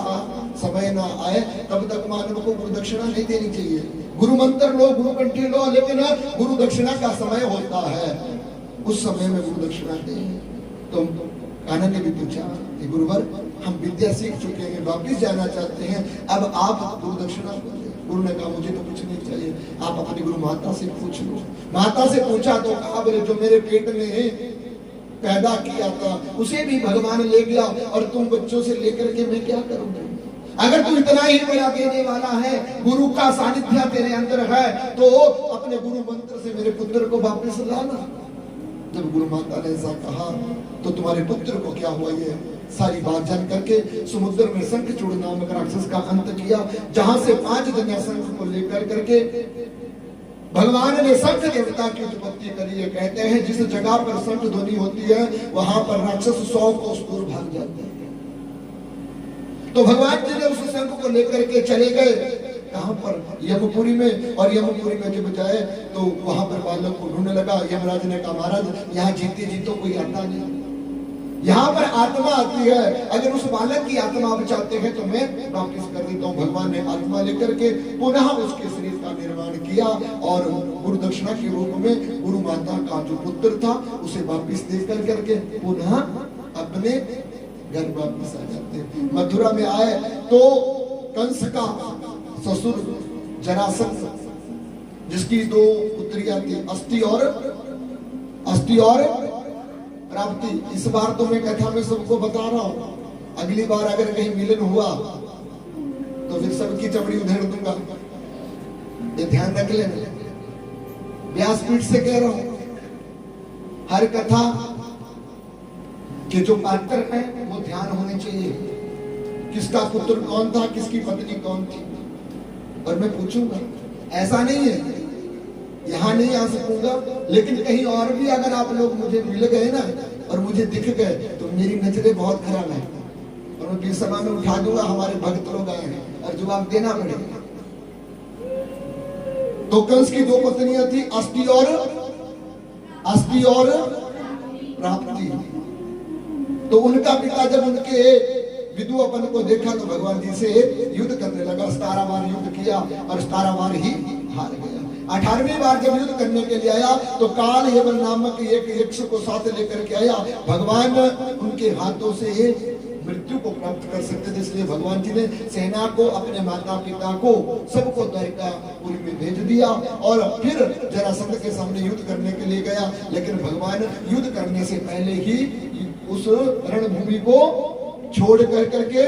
Speaker 1: समय ना आए तब तक मानव को गुरु दक्षिणा नहीं देनी चाहिए। गुरु मंत्र लो, गुरु कंठी लो, लेकिन गुरु दक्षिणा का समय होता है, उस समय में गुरु दक्षिणा दें। तो कान्हा ने भी पूछा कि गुरुवर हम विद्या सीख चुके हैं, वापिस जाना चाहते हैं, अब आप गुरु दक्षिणा बोले। गुरु ने कहा मुझे तो कुछ नहीं चाहिए, आप अपनी गुरु माता से पूछ लो। माता से पूछा तो कहा, बोले जो मेरे पेट में पैदा किया था उसे भी भगवान ले गया, और तुम बच्चों से लेकर के मैं क्या करूंगा। अगर तू इतना ही बड़ा देने वाला है, गुरु का सानिध्य तेरे अंदर है, तो अपने गुरु मंत्र से मेरे पुत्र को वापस लाना। जब गुरु माता ने ऐसा कहा तो तुम्हारे पुत्र को क्या हुआ, ये सारी बात जान करके समुद्र में शंखचूड़ नामक राक्षस का अंत किया, जहां से 5 जन्या शंख को लेकर करके भगवान ने शंख देवता की उत्पत्ति करी है। कहते हैं जिस जगह पर शंख ध्वनि होती है वहां पर राक्षस 100 कोस दूर भाग जाते हैं। तो भगवान जी ने उस शंख को लेकर के चले गए कहां पर, यमपुरी में। और यमपुरी में जब जाए तो वहां पर बालक को ढूंढने लगा। यमराज ने कहा महाराज यहाँ जीते जी तो कोई आता नहीं, यहाँ पर आत्मा आती है, अगर उस बालक की आत्मा आप चाहते हैं तो मैं वापस कर देता हूँ। भगवान ने आत्मा लेकर के पुनः उसके शरीर का निर्माण किया और गुरु दक्षिणा के रूप में गुरु माता का जो पुत्र था उसे वापिस दे करके पुनः अपने घर वापिस आ जाते। मथुरा में आए तो कंस का ससुर जरासंध, जिसकी दो पुत्रियां थी, अस्थि और प्राप्ति। इस बार तो मैं कथा में सबको बता रहा हूं, अगली बार अगर कहीं मिलन हुआ तो फिर सबकी चमड़ी उधेड़ दूंगा, ये ध्यान रख लेना। व्यासपीठ से कह रहा हूं, हर कथा के जो पात्र है वो ध्यान होने चाहिए, किसका पुत्र कौन था, किसकी पत्नी कौन थी। और मैं पूछूंगा, ऐसा नहीं है यहां नहीं आ सकूंगा, लेकिन कहीं और भी अगर आप लोग मुझे मिल गए ना और मुझे दिख गए तो मेरी नजरें बहुत खराब है और मैं बीच सभा में उठा दूंगा, हमारे भक्त लोग आए हैं और जवाब देना पड़ेगा। तो कंस की दो पत्नियां थी, अस्थि और प्राप्ति। तो उनका पिता जब उनके विधुआपन को देखा तो भगवान जी से युद्ध करने लगा। 17 बार युद्ध किया और 17 बार ही हार गया। 18वीं बार जब युद्ध करने के लिए आया तो काल हेवन नामक एक यक्ष को साथ लेकर के आया। भगवान उनके हाथों से मृत्यु को प्राप्त कर सकते थे, इसलिए भगवान जी ने सेना को, अपने माता पिता को, सबको द्वारिकापुरी में भेज दिया और फिर जरासंध के सामने युद्ध करने के लिए गया। लेकिन भगवान युद्ध करने से पहले ही उस रणभूमि को छोड़ करके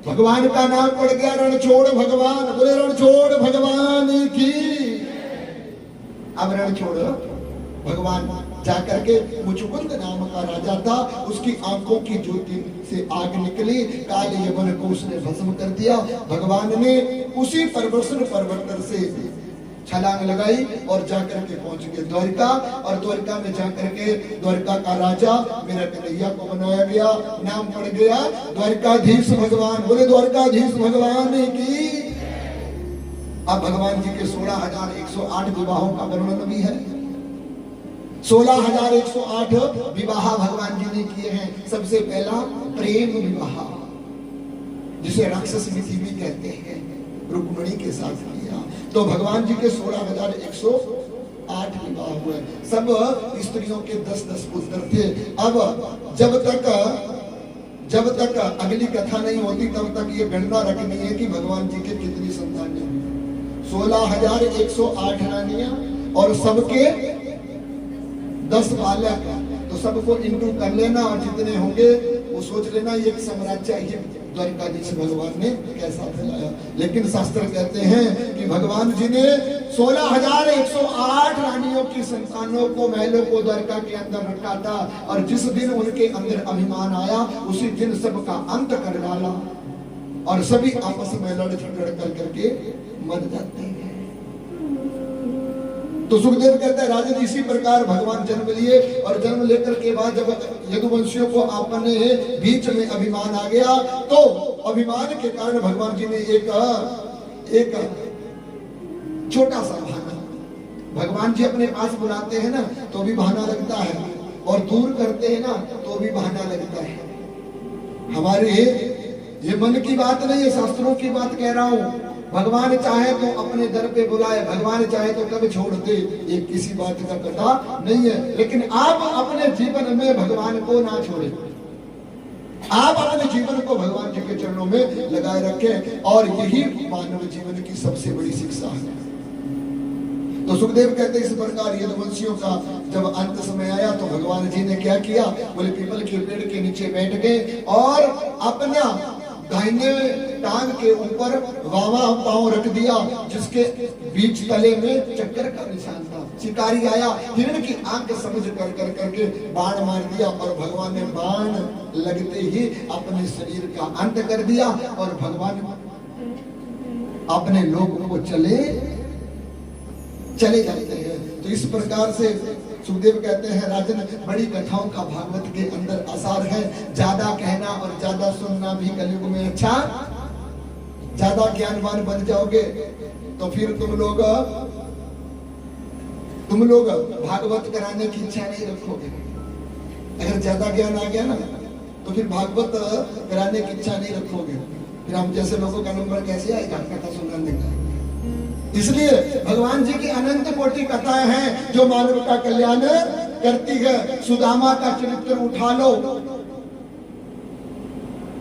Speaker 1: भगवान का नाम पड़ गया, रणछोड़ भगवान। बोले रणछोड़ भगवान की। अब रणछोड़ भगवान जाकर के मुचुकुंद नाम का राजा था, उसकी आंखों की ज्योति से आग निकली, काल यवन को उसने भस्म कर दिया। भगवान ने उसी पर्वत से छलांग लगाई और जाकर के पहुंच गए द्वारिका। और द्वारिका में जाकर के द्वारिका का राजा मेरा कन्हैया को बनाया गया, नाम पड़ गया द्वारिकाधीश भगवान। बोले द्वारिकाधीश भगवान की। अब भगवान जी के 16,108 विवाहों का वर्णन भी है। 16,108 विवाह भगवान जी ने किए हैं। सबसे पहला प्रेम विवाह, जिसे राक्षस विधि भी कहते हैं, रुक्मिणी के साथ किया। तो भगवान जी के 16,108 विवाह हुए। सब स्त्रियों के 10-10 पुत्र थे। अब जब तक अगली कथा नहीं होती तब तक ये गणना रखनी है कि भगवान जी के कितनी संतानें। 16,108 रानियां और सबके 10 बालक। तो सबको इंटू कर लेना और जितने होंगे वो सोच लेना ये एक साम्राज्य है द्वारिकाधीश भगवान ने कैसा फैलाया। लेकिन शास्त्र कहते हैं कि भगवान जी ने 16,108 रानियों की संतानों को, महलों को द्वारिका के अंदर रखा था। और जिस दिन उनके अंदर अभिमान आया उसी दिन सबका अंत कर डाला और सभी आपस में लड़ झगड़ करके मर जाते हैं। तो सुखदेव कहते हैं राजन इसी प्रकार भगवान जन्म लिए और जन्म लेकर के बाद जब यदुवंशियों को अपने बीच में अभिमान आ गया तो अभिमान के कारण भगवान जी ने एक छोटा सा बहाना, भगवान जी अपने पास बुलाते हैं ना तो भी बहाना लगता है और दूर करते हैं ना तो भी बहाना लगता है। हमारे ये मन की बात नहीं है, शास्त्रों की बात कह रहा हूं। भगवान चाहे तो अपने दर पे बुलाए, भगवान चाहे तो कभी छोड़ दे, ये किसी बात का पता नहीं है। लेकिन आप अपने जीवन में भगवान को ना छोड़े, आप अपने जीवन को भगवान जी के चरणों में लगाए रखें और यही मानव जीवन की सबसे बड़ी शिक्षा है। तो सुखदेव कहते इस प्रकार यदुवंशियों का जब अंत समय आया तो भगवान जी ने क्या किया, बोले पीपल के पेड़ के नीचे बैठ गए और अपना दाहिने टांग के ऊपर वावा पांव रख दिया, जिसके बीच तले में चक्कर का निशान था। शिकारी आया, हिरण की आंख समझ करके बाण मार दिया और भगवान ने बाण लगते ही अपने शरीर का अंत कर दिया और भगवान अपने लोक को चले जाते हैं। तो इस प्रकार से सुखदेव कहते हैं राजन, बड़ी कथाओं का भागवत के अंदर आसार है। ज्यादा कहना और ज्यादा सुनना भी कलयुग में अच्छा, ज्यादा ज्ञानवान बन जाओगे तो फिर तुम लोग भागवत कराने की इच्छा नहीं रखोगे। अगर ज्यादा ज्ञान आ गया ना तो फिर भागवत कराने की इच्छा नहीं रखोगे। फिर हम जैसे लोगों का नंबर कैसे आएगा कथा सुनाने का। इसलिए भगवान जी की अनंत कोटि कथाएं हैं जो मानव का कल्याण करती है। सुदामा का चरित्र उठा लो,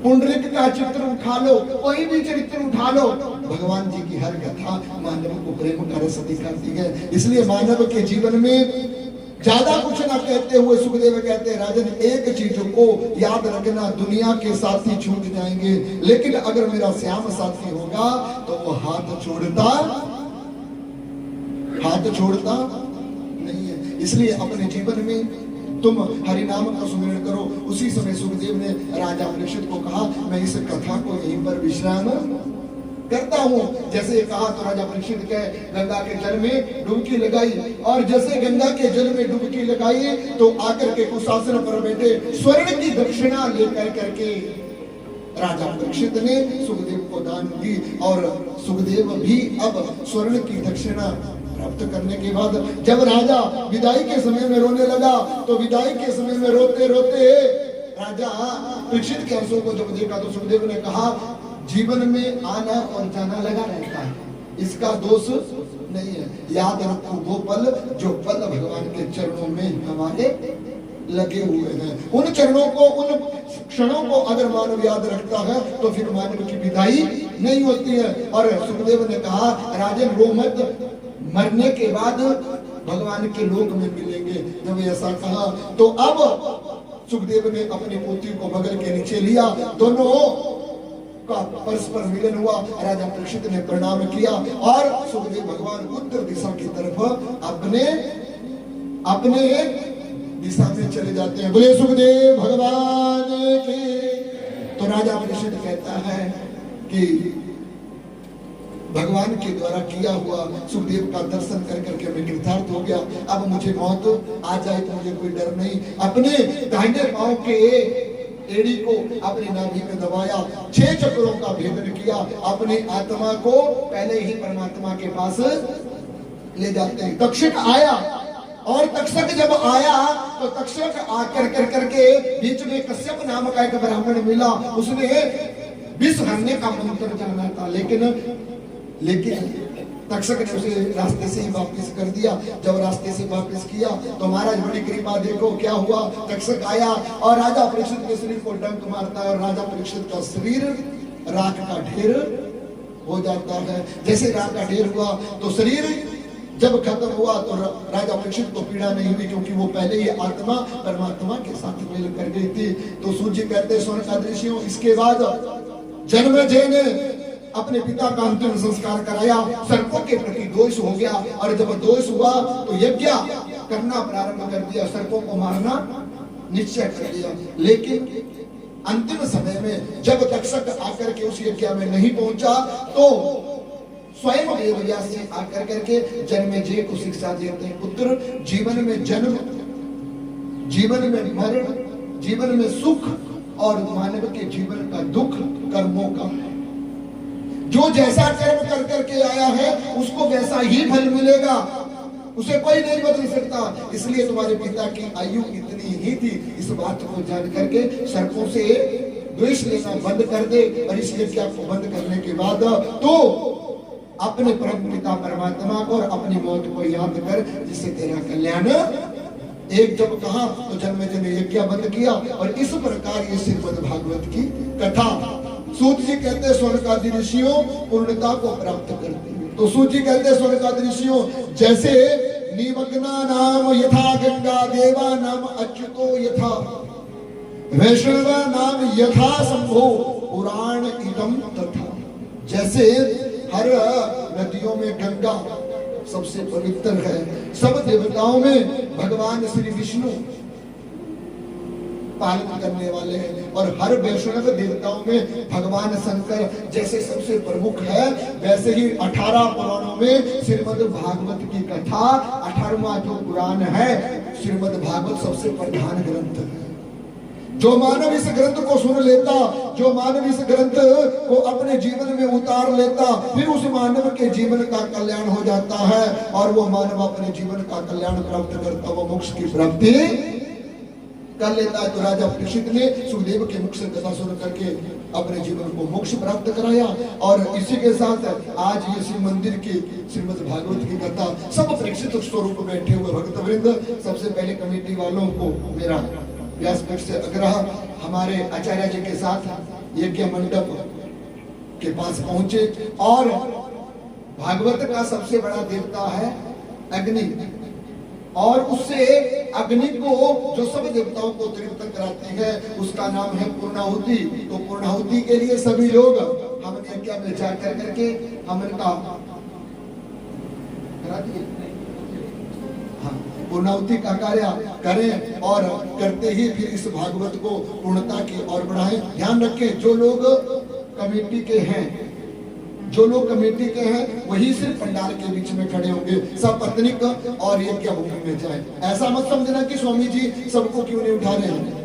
Speaker 1: पुंडरीक का चित्र उठा लो, कोई भी चरित्र उठा लो, भगवान जी की हर कथा मानव को प्रेम का रस दिखाती है। इसलिए मानव के जीवन में ज्यादा कुछ ना कहते हुए सुखदेव कहते हैं राजन, एक चीज को याद रखना, दुनिया के साथी छूट जाएंगे लेकिन अगर मेरा श्याम साथी होगा तो वो हाथ छोड़ता नहीं है। इसलिए अपने जीवन में तुम हरि नाम का सुमिरन करो। उसी समय सुखदेव ने राजा परीक्षित को कहा, मैं इस कथा को यहीं पर विश्राम करता हूँ। जैसे कहा तो राजा परीक्षित के गंगा के जल में डुबकी लगाई, और जैसे गंगा के जल में डुबकी लगाई तो आकर के कुशासन पर बैठे स्वर्ण की दक्षिणा लेकर करके राजा परीक्षित ने सुखदेव को दान दी, और सुखदेव भी अब स्वर्ण की दक्षिणा प्राप्त करने के बाद जब राजा विदाई के समय में रोने लगा तो विदाई के समय में रोते रोते राजा परीक्षित के आंसू को जब देखा तो सुखदेव ने कहा, जीवन में आना और जाना लगा रहता है, इसका दोष नहीं है। याद रखो वो पल जो पल भगवान के चरणों में हमारे लगे हुए हैं। उन चरणों को, उन क्षणों को अगर मानव याद रखता है तो फिर मानव की विदाई नहीं होती है। और सुखदेव ने कहा, राजन रो मत, मरने के बाद भगवान के लोक में मिलेंगे। जब ऐसा कहा तो अब सुखदेव ने अपनी पोती को बगल के नीचे लिया, दोनों का परस्पर मिलन हुआ। राजा परीक्षित ने प्रणाम किया और सुखदेव भगवान उत्तर दिशा की तरफ अपने दिशा में चले जाते हैं। बोले सुखदेव भगवान की। तो राजा परीक्षित कहता है कि भगवान के द्वारा किया हुआ सुखदेव का दर्शन कर करके मैं कृतार्थ हो गया। अब मुझे मौत आ जाए तो मुझे कोई डर नहीं। अपने दाहिने पांव के एड़ी को अपनी नाभि में दबाया, 6 चक्रों का भेदन किया, अपनी आत्मा को पहले ही परमात्मा के पास ले जाते हैं। तक्षक आया, और तक्षक जब आया तो तक्षक आकर कर करके बीच में कश्यप नाम का एक ब्राह्मण मिला। उसने विष हरने का मंत्र जाना था, लेकिन तक्षक ने उसे रास्ते से ही वापस कर दिया। जब रास्ते से वापस किया तो महाराज बड़ी कृपा, देखो क्या हुआ। तक्षक आया और राजा परीक्षित के शरीर को डंक मारता है और राजा परीक्षित का शरीर राख का ढेर हो जाता है। जैसे राख का ढेर हुआ तो शरीर जब खत्म हुआ तो राजा परीक्षित को पीड़ा नहीं हुई, क्योंकि वो पहले ही आत्मा परमात्मा के साथ मिल कर गई थी। तो सूर्य कहते स्वर्ण का दृश्यों, इसके बाद जन्मेजय ने अपने पिता का अंतिम संस्कार कराया। सर्पों के प्रति दोष हो गया, और जब दोष हुआ तो यज्ञ करना प्रारंभ कर दिया, सर्पों को मारना निश्चय कर दिया। लेकिन अंतिम समय में जब तक्षक आकर के उस यज्ञ में नहीं पहुंचा तो स्वयं वेदव्यास जी आकर करके जन्मेजय को शिक्षा देते हैं, पुत्र जीवन में जन्म, जीवन में मरण, जीवन में सुख और मानव के जीवन का दुख कर्मों का है। जो जैसा कर्म कर करके आया है उसको वैसा ही फल मिलेगा, उसे कोई नहीं बदल सकता। इसलिए तुम्हारे पिता की आयु इतनी ही थी, इस बात को जान करके सर्पों से द्वेष लेना बंद कर दे। और इस यज्ञ को बंद करने के बाद तो अपने परम पिता परमात्मा को और अपनी मौत को याद कर, जिससे तेरा कल्याण। एक जब कहा तो जन्मेजय ने यज्ञ बंद किया, और इस प्रकार ये श्रीमद् भागवत की कथा सूत जी कहते हैं स्वर्गादि ऋषियों पूर्णता को प्राप्त करती है। तो सूत जी कहते हैं स्वर्गादि ऋषियों जैसे निमग्ना नाम यथा गंगा, देवा नाम अच्युतो यथा, वैष्णव नाम यथा शंभो, पुराण इदम तथा। जैसे हर नदियों में गंगा सबसे पवित्र है, सब देवताओं में भगवान श्री विष्णु पालन करने वाले हैं। और हर वैष्णव देवताओं में भगवान शंकर जैसे सबसे प्रमुख है, वैसे ही 18 पुराणों में श्रीमद् भागवत की कथा 18वां जो पुराण है श्रीमद् भागवत सबसे प्रधान ग्रंथ है। जो मानव इस ग्रंथ को सुन लेता, जो मानव इस ग्रंथ को अपने जीवन में उतार लेता, फिर उस मानव के जीवन का कल्याण हो जाता है और वो मानव अपने जीवन का कल्याण प्राप्त करता, वो मोक्ष की प्राप्ति कर लेता है। तो राजा परीक्षित ने सुखदेव के मुख से कथा सुन करके अपने जीवन को मोक्ष प्राप्त कराया। और इसी के साथ आज ये शिव मंदिर की श्रीमद् भागवत की कथा सब परीक्षित स्वरूप बैठे हुए भक्तवृंद, सबसे पहले कमेटी वालों को मेरा व्यासपीठ से आग्रह, हमारे आचार्य जी के साथ यज्ञ मंडप के पास पहुंचे और भागवत का सबसे बड़ा देवता है अग्नि, और उससे अग्नि को जो सब देवताओं को तृप्त कराती है उसका नाम है पूर्णाहुति। तो पूर्णाहुति के लिए सभी लोग हम यज्ञ में जाकर करके हम इनका करा दिए, पूर्णाहुति का कार्य करें और करते ही फिर इस भागवत को पूर्णता की ओर बढ़ाएं। ध्यान रखें जो लोग कमेटी के हैं, जो लोग कमेटी के हैं वही सिर्फ पंडाल के बीच में खड़े होंगे, सब पत्निक और यज्ञ भूमि में जाए। ऐसा मत समझना कि स्वामी जी सबको क्यों नहीं उठा रहे हैं,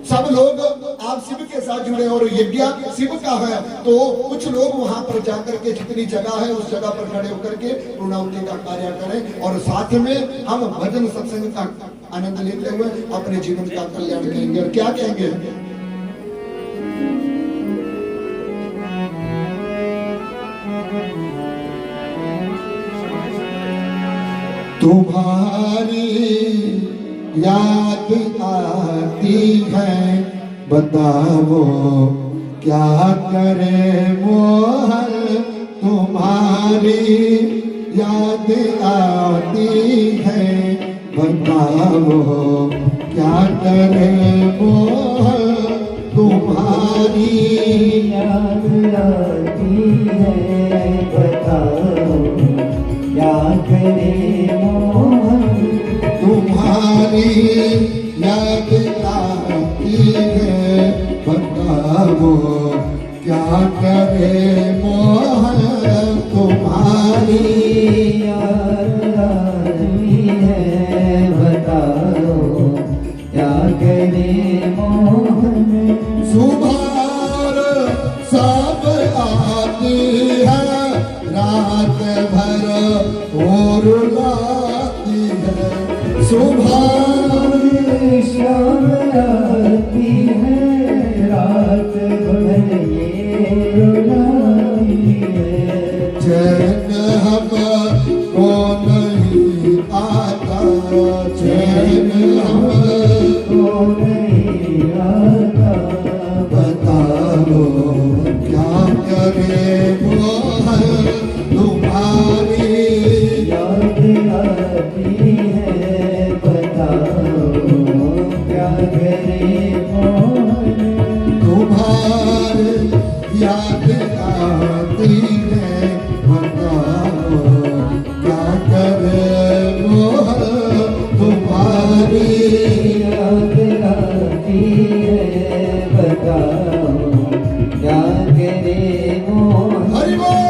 Speaker 1: सब लोग आप शिव के साथ जुड़े और यज्ञ शिव का है तो कुछ लोग वहां पर जाकर के जितनी जगह है उस जगह पर खड़े होकर के पूर्णाहुति का कार्य करें और साथ में हम भजन सत्संग का आनंद लेते हुए अपने जीवन का कल्याण करेंगे। और क्या कहेंगे, तुम्हारी याद आती है, बताओ क्या करे मोहन। तुम्हारी याद आती है, बताओ क्या करे मोहन। तुम्हारी
Speaker 2: याद आती है, बताओ क्या करे मोहन।
Speaker 1: तुम्हारी याद आती है, बताओ क्या करे मोहन। तुम्हारी
Speaker 2: याद आती है, बताओ क्या करे मोहन।
Speaker 1: सुबह सब आती है, रात भर और लाती है। सुबह
Speaker 2: शाम आती है, रात भर ये रुलाती है।
Speaker 1: चैन हमको नहीं आता, चैन हमको
Speaker 2: नहीं आता,
Speaker 1: बताओ क्या करे मोहन। तुम्हारी
Speaker 2: याद आती है, बताओ क्या करे मोहन।
Speaker 1: तुम्हारी याद आती है, बताओ क्या करे मोहन। तुम्हारी
Speaker 2: याद आती है, बताओ क्या करे मोहन।
Speaker 1: हरि बोल।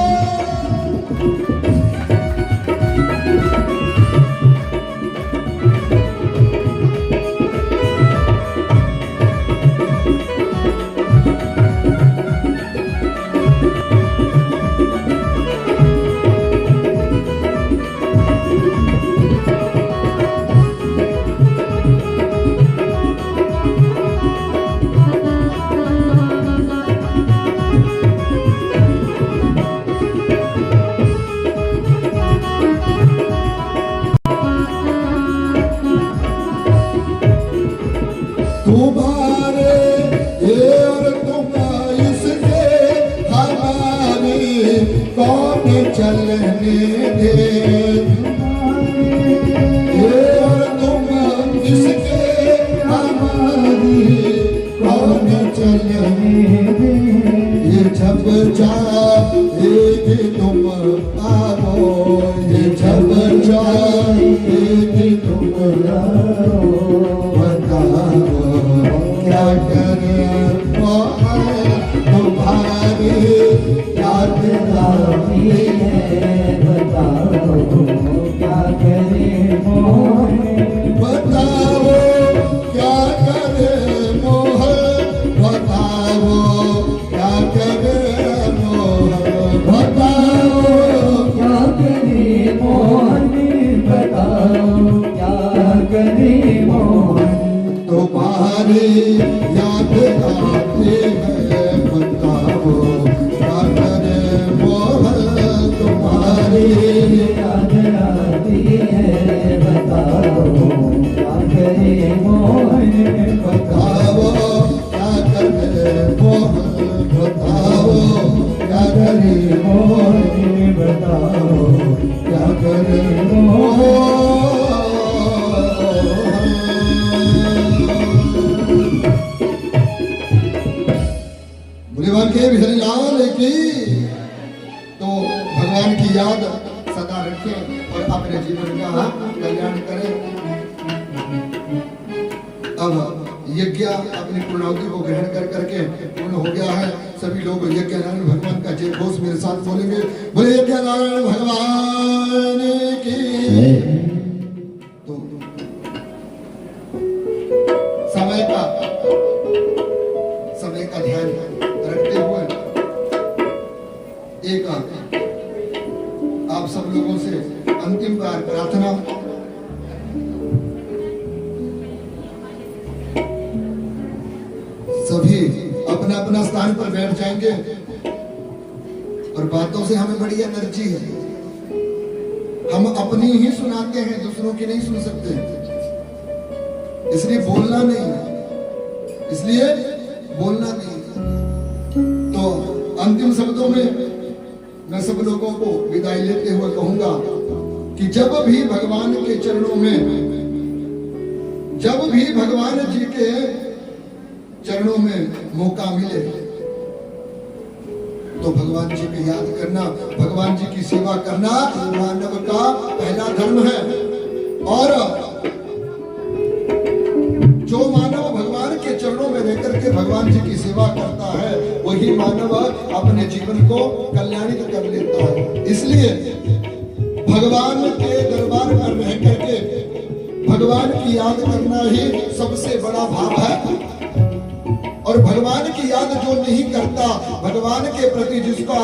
Speaker 1: तुम्हारे ये और तुम इससे हमारी कौन चलने दे। ये और तुम इसके हमारी कौन चलने दे। ये जब जाएगी तुम आओ, ये जब जाएगी तुम आओ, बताओ क्या बताओ क्या करे
Speaker 2: मोहे बताओ क्या करे मोहे।
Speaker 1: बुलेवान के बिहारी लाल की। तो भगवान की याद सदा रखें और अपने जीवन का कल्याण करें। अब यज्ञ अपनी पूर्णाहुति को ग्रहण कर करके पूर्ण हो गया है। सभी लोग यज्ञ नारायण भगवान का जय घोष मेरे साथ बोलेंगे। बोले यज्ञ नारायण भगवान की। तो समय का ध्यान रखते हुए एक आप सब लोगों से अंतिम बार प्रार्थना। सभी अपना अपना स्थान पर बैठ जाएंगे और बातों से हमें बड़ी एनर्जी है। हम अपनी ही सुनाते हैं, दूसरों की नहीं सुन सकते, इसलिए बोलना नहीं है, इसलिए बोलना नहीं है। तो अंतिम शब्दों में मैं सब लोगों को विदाई लेते हुए कहूंगा कि जब भी भगवान के चरणों में, जब भी भगवान जी के चरणों में मौका मिले तो भगवान जी को याद करना, भगवान जी की सेवा करना मानव का पहला धर्म है। और जो मानव भगवान के चरणों में रहकर के भगवान जी की सेवा करता है वही मानव अपने जीवन को कल्याणित कर लेता है। इसलिए भगवान के दरबार पर रह करके भगवान की याद करना ही सबसे बड़ा भाव है। और भगवान की याद जो नहीं करता, भगवान के प्रति जिसका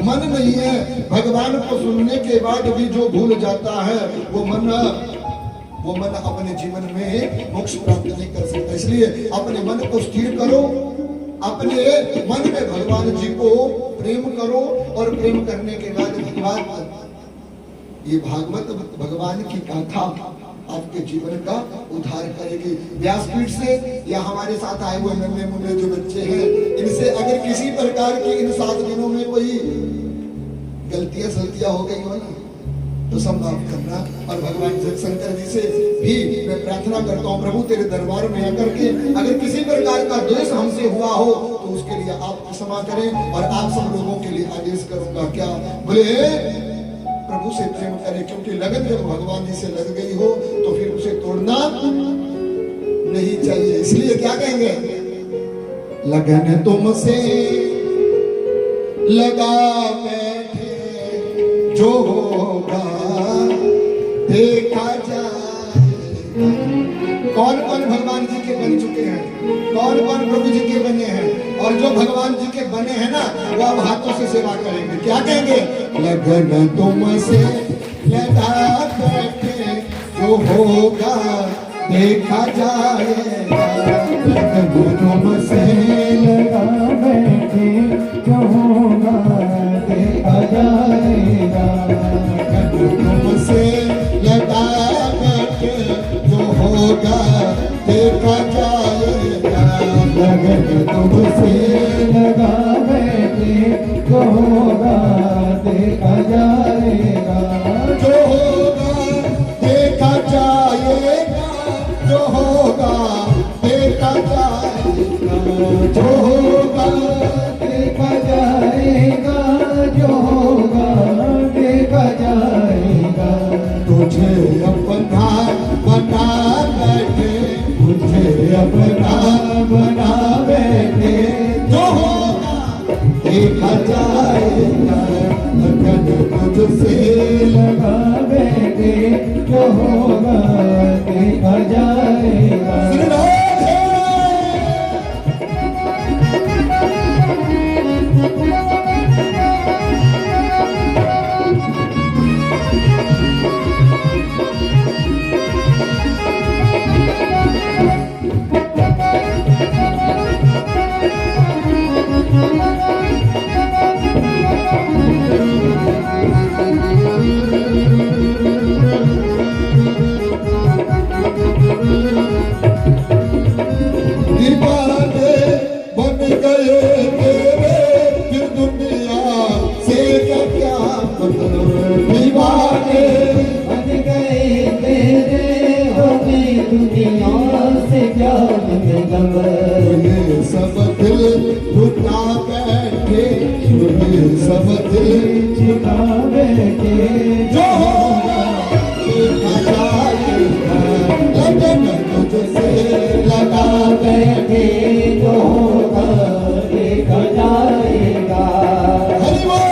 Speaker 1: मन नहीं है, भगवान को सुनने के बाद भी जो भूल जाता है, वो मन अपने जीवन में मोक्ष प्राप्त नहीं कर सकता। इसलिए अपने मन को स्थिर करो, अपने मन में भगवान जी को प्रेम करो और प्रेम करने के बाद ये भागवत भगवान की गाथा आपके जीवन का उद्धार करेगी। व्यासपीठ से या हमारे साथ आए हुए नन्हे मुन्ने जो बच्चे हैं, इनसे अगर किसी प्रकार की इन 7 दिनों में कोई गलतियां सलतियां हो गई हो ना तो संभाव करना। और भगवान शंकर जी से भी मैं प्रार्थना करता हूँ, प्रभु तेरे दरबार में आकर के अगर किसी प्रकार का द्वेष हमसे हुआ हो तो उसके लिए आप क्षमा करें। और आप सब लोगों के लिए आदेश करूंगा, क्या बोले, प्रभु से प्रेम करें, क्योंकि लगन जब भगवान जी से लग गई हो तो फिर उसे तोड़ना नहीं चाहिए। इसलिए क्या कहेंगे, लगन तुमसे लगा बैठे जो होगा देखा जाए। कौन कौन भगवान जी के बन चुके हैं, कौन कौन प्रभु जी के बने हैं, और जो भगवान जी के बने हैं ना वो अब हाथों से सेवा करेंगे। क्या कहेंगे, लगन तुमसे लगा बैठे जो होगा देखा जाएगा।
Speaker 2: लगन तुमसे लगा बैठे जो होगा देखा जाएगा।
Speaker 1: लगन तुमसे लगा बैठे जो होगा देखा जाएगा।
Speaker 2: लगन तुमसे लगा बैठे जो होगा देखा जाएगा।
Speaker 1: जो होगा देखा जाएगा, जो होगा देखा जाएगा,
Speaker 2: जो होगा देखा जाएगा, जो होगा देखा जाएगा।
Speaker 1: तुझे अपना बना बैठे,
Speaker 2: मुझे अपना बना बैठे
Speaker 1: जो होगा
Speaker 2: देखा जाएगा। लगन तुझसे लगा बैठे जो होगा देखा जाएगा। अब
Speaker 1: ये सब दिल झुका बैठे, ये सब दिल
Speaker 2: झुका बैठे
Speaker 1: जो होगा देखा जाएगा, लगन तुझसे लगा बैठे
Speaker 2: जो होगा देखा जाएगा।
Speaker 1: हरि बोल।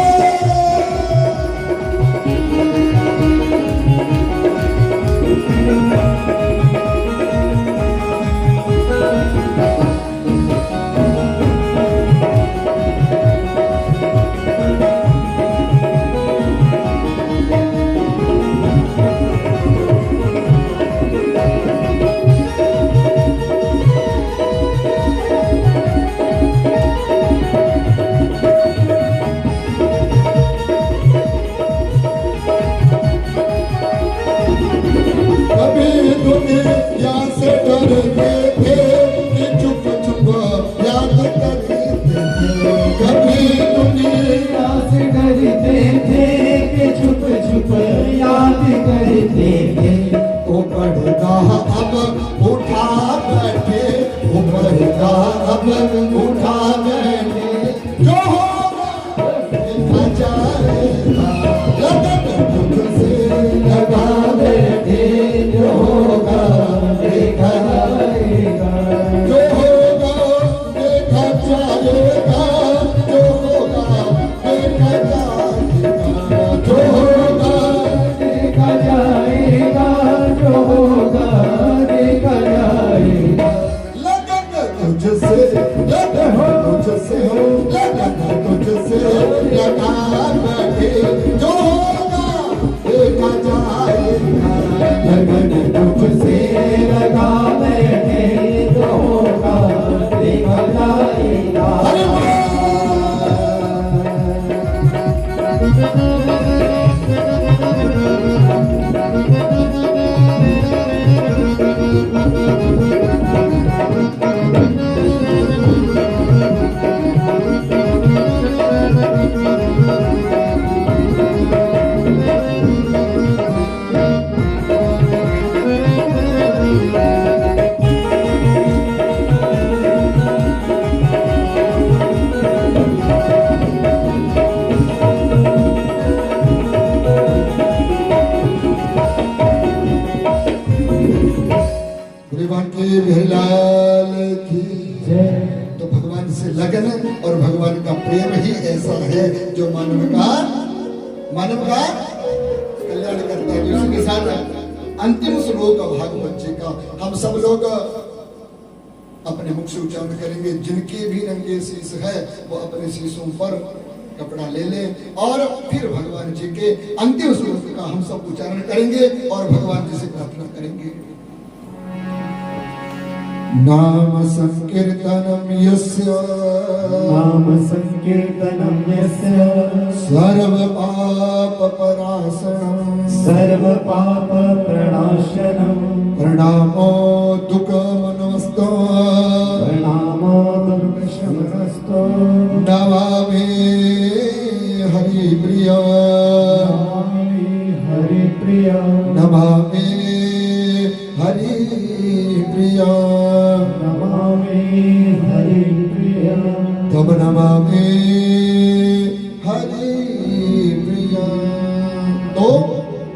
Speaker 1: कभी दुनिया से डरते थे कि चुप चुप याद करते थे, कभी दुनिया
Speaker 2: से डरते थे कि छुप छुप याद करते थे।
Speaker 1: वो पर्दा अब उठा बैठे, वो पर्दा अब उठा बैठे, जो होगा देखा जाएगा, लगन तुझसे लगा बैठे,
Speaker 2: जो होगा देखा जाएगा।
Speaker 1: जो होगा देखा जाएगा, जो होगा देखा जाएगा, जो होगा
Speaker 2: देखा जाएगा, जो होगा देखा जाएगा।
Speaker 1: लगन तुझसे, लगन तुझसे, लगन तुझसे लगा बैठे, जो होगा देखा जाएगा,
Speaker 2: लगन तुझसे लगा बैठे, जो होगा देखा जाएगा।
Speaker 1: हरि बोल। भगवान के बिहारीलाल की
Speaker 2: जय।
Speaker 1: तो भगवान से लगन और भगवान का प्रेम ही ऐसा है जो मानव का कल्याण करता है। उसी के साथ अंतिम श्लोक भागवत जी का हम सब लोग अपने मुख से उच्चारण करेंगे। जिनके भी नंगे शीश है वो अपने शीशों पर कपड़ा ले ले और फिर भगवान जी के अंतिम श्लोक का हम सब उच्चारण करेंगे और भगवान जी से प्रार्थना करेंगे। नाम संकीर्तनम यस्य,
Speaker 2: नाम संकीर्तनं यस्य
Speaker 1: सर्व पाप परासणम,
Speaker 2: सर्व पाप प्रणाशनं,
Speaker 1: प्रणामो दुख मनमस्तो,
Speaker 2: प्रणामो दुर्शमनस्तो,
Speaker 1: नमामि हरि प्रिय,
Speaker 2: नमामि हरि प्रिय,
Speaker 1: नमामि हरि प्रिय,
Speaker 2: नमामि हरि प्रिय,
Speaker 1: तब नमामि हरि प्रिय। तो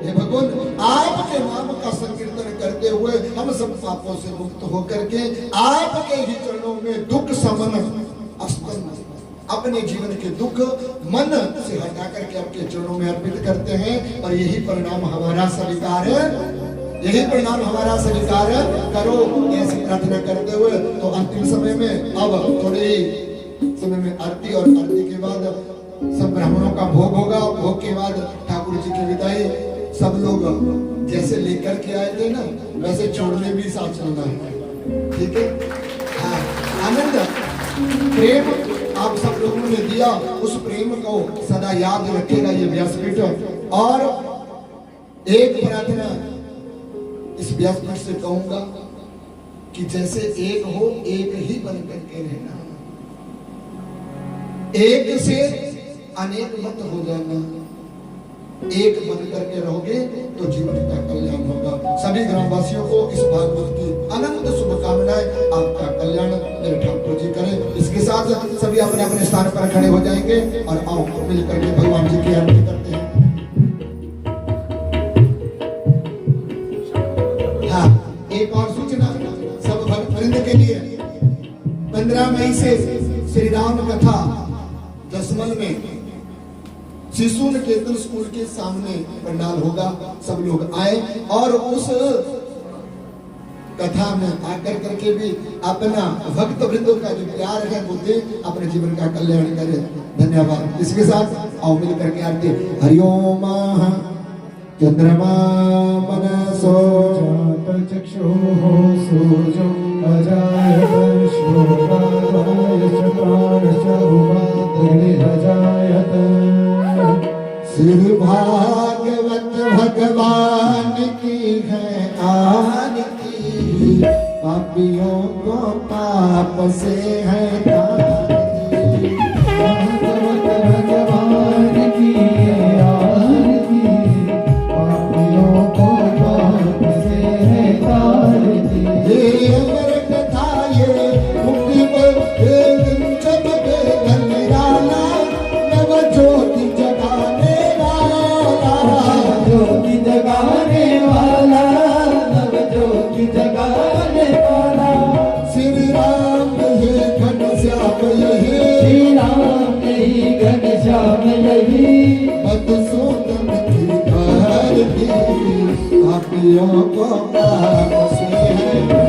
Speaker 1: हे भगवान आपके नाम का संकीर्तन करते हुए हम सब पापों से मुक्त होकर के आपके ही चरणों में दुख समन अस्तन अपने जीवन के दुख मन से हटा करके आपके चरणों में अर्पित करते हैं और यही परिणाम हमारा स्वीकार है, यही परिणाम हमारा स्वीकार करो, ऐसी प्रार्थना करते हुए तो अंतिम समय में अब थोड़े ही समय में आरती और आरती के बाद सब ब्राह्मणों का भोग होगा। भोग के बाद ठाकुर जी की विदाई। सब लोग जैसे लेकर के आए थे ना वैसे छोड़ने भी साथ चलना है, ठीक है? हाँ, आनंद प्रेम आप सब लोगों ने दिया, उस प्रेम को सदा याद रखेगा ये व्यासपीठ। और एक प्रार्थना इस व्यासपीठ से कहूंगा कि जैसे एक हो एक ही बन करके रहना, एक से अनेक मत हो जाना। एक बन करके रहोगे तो जीवन का कल्याण होगा। सभी ग्रामवासियों को इस भागवत की अनंत शुभकामनाएं, आपका कल्याण मेरे ठाकुर जी करें। इसके साथ सभी अपने अपने स्थान पर खड़े हो जाएंगे और आओ मिलकर के भगवान जी की आरती करते हैं। हाँ, एक और सूचना सब भक्त वृंद के लिए, 15 मई से श्री राम कथा दसमल में शिशु निकेतन स्कूल के सामने पंडाल होगा। सब लोग आए और उस कथा में आकर करके भी अपना भक्त वृंदों का जो प्यार है वो दे, अपने जीवन का कल्याण करे। धन्यवाद। इसके साथ आओ मिल करके आरती। हरिओम चंद्रमा मनसो
Speaker 2: जात चक्षुः सूर्यो अजायत श्लोकाय च प्राणश्च उपाधिर्हजायत।
Speaker 1: श्री भागवत भगवान की है आरती, पापियों को पाप से है तारती।
Speaker 2: भागवत भगवान की है आरती, पापियों को पाप से है तारती।
Speaker 1: ये अमर कथा ये मुक्ति पर चमके धनिराला, नव ज्योति जगाने वाला,
Speaker 2: ज्योति जगाने वाला, नव ज्योति जगाने वाला।
Speaker 1: श्री राम ये घनश्याम यही,
Speaker 2: श्री राम यही घनश्याम यही,
Speaker 1: मधुसूदन की आरती, पापियों को पाप से है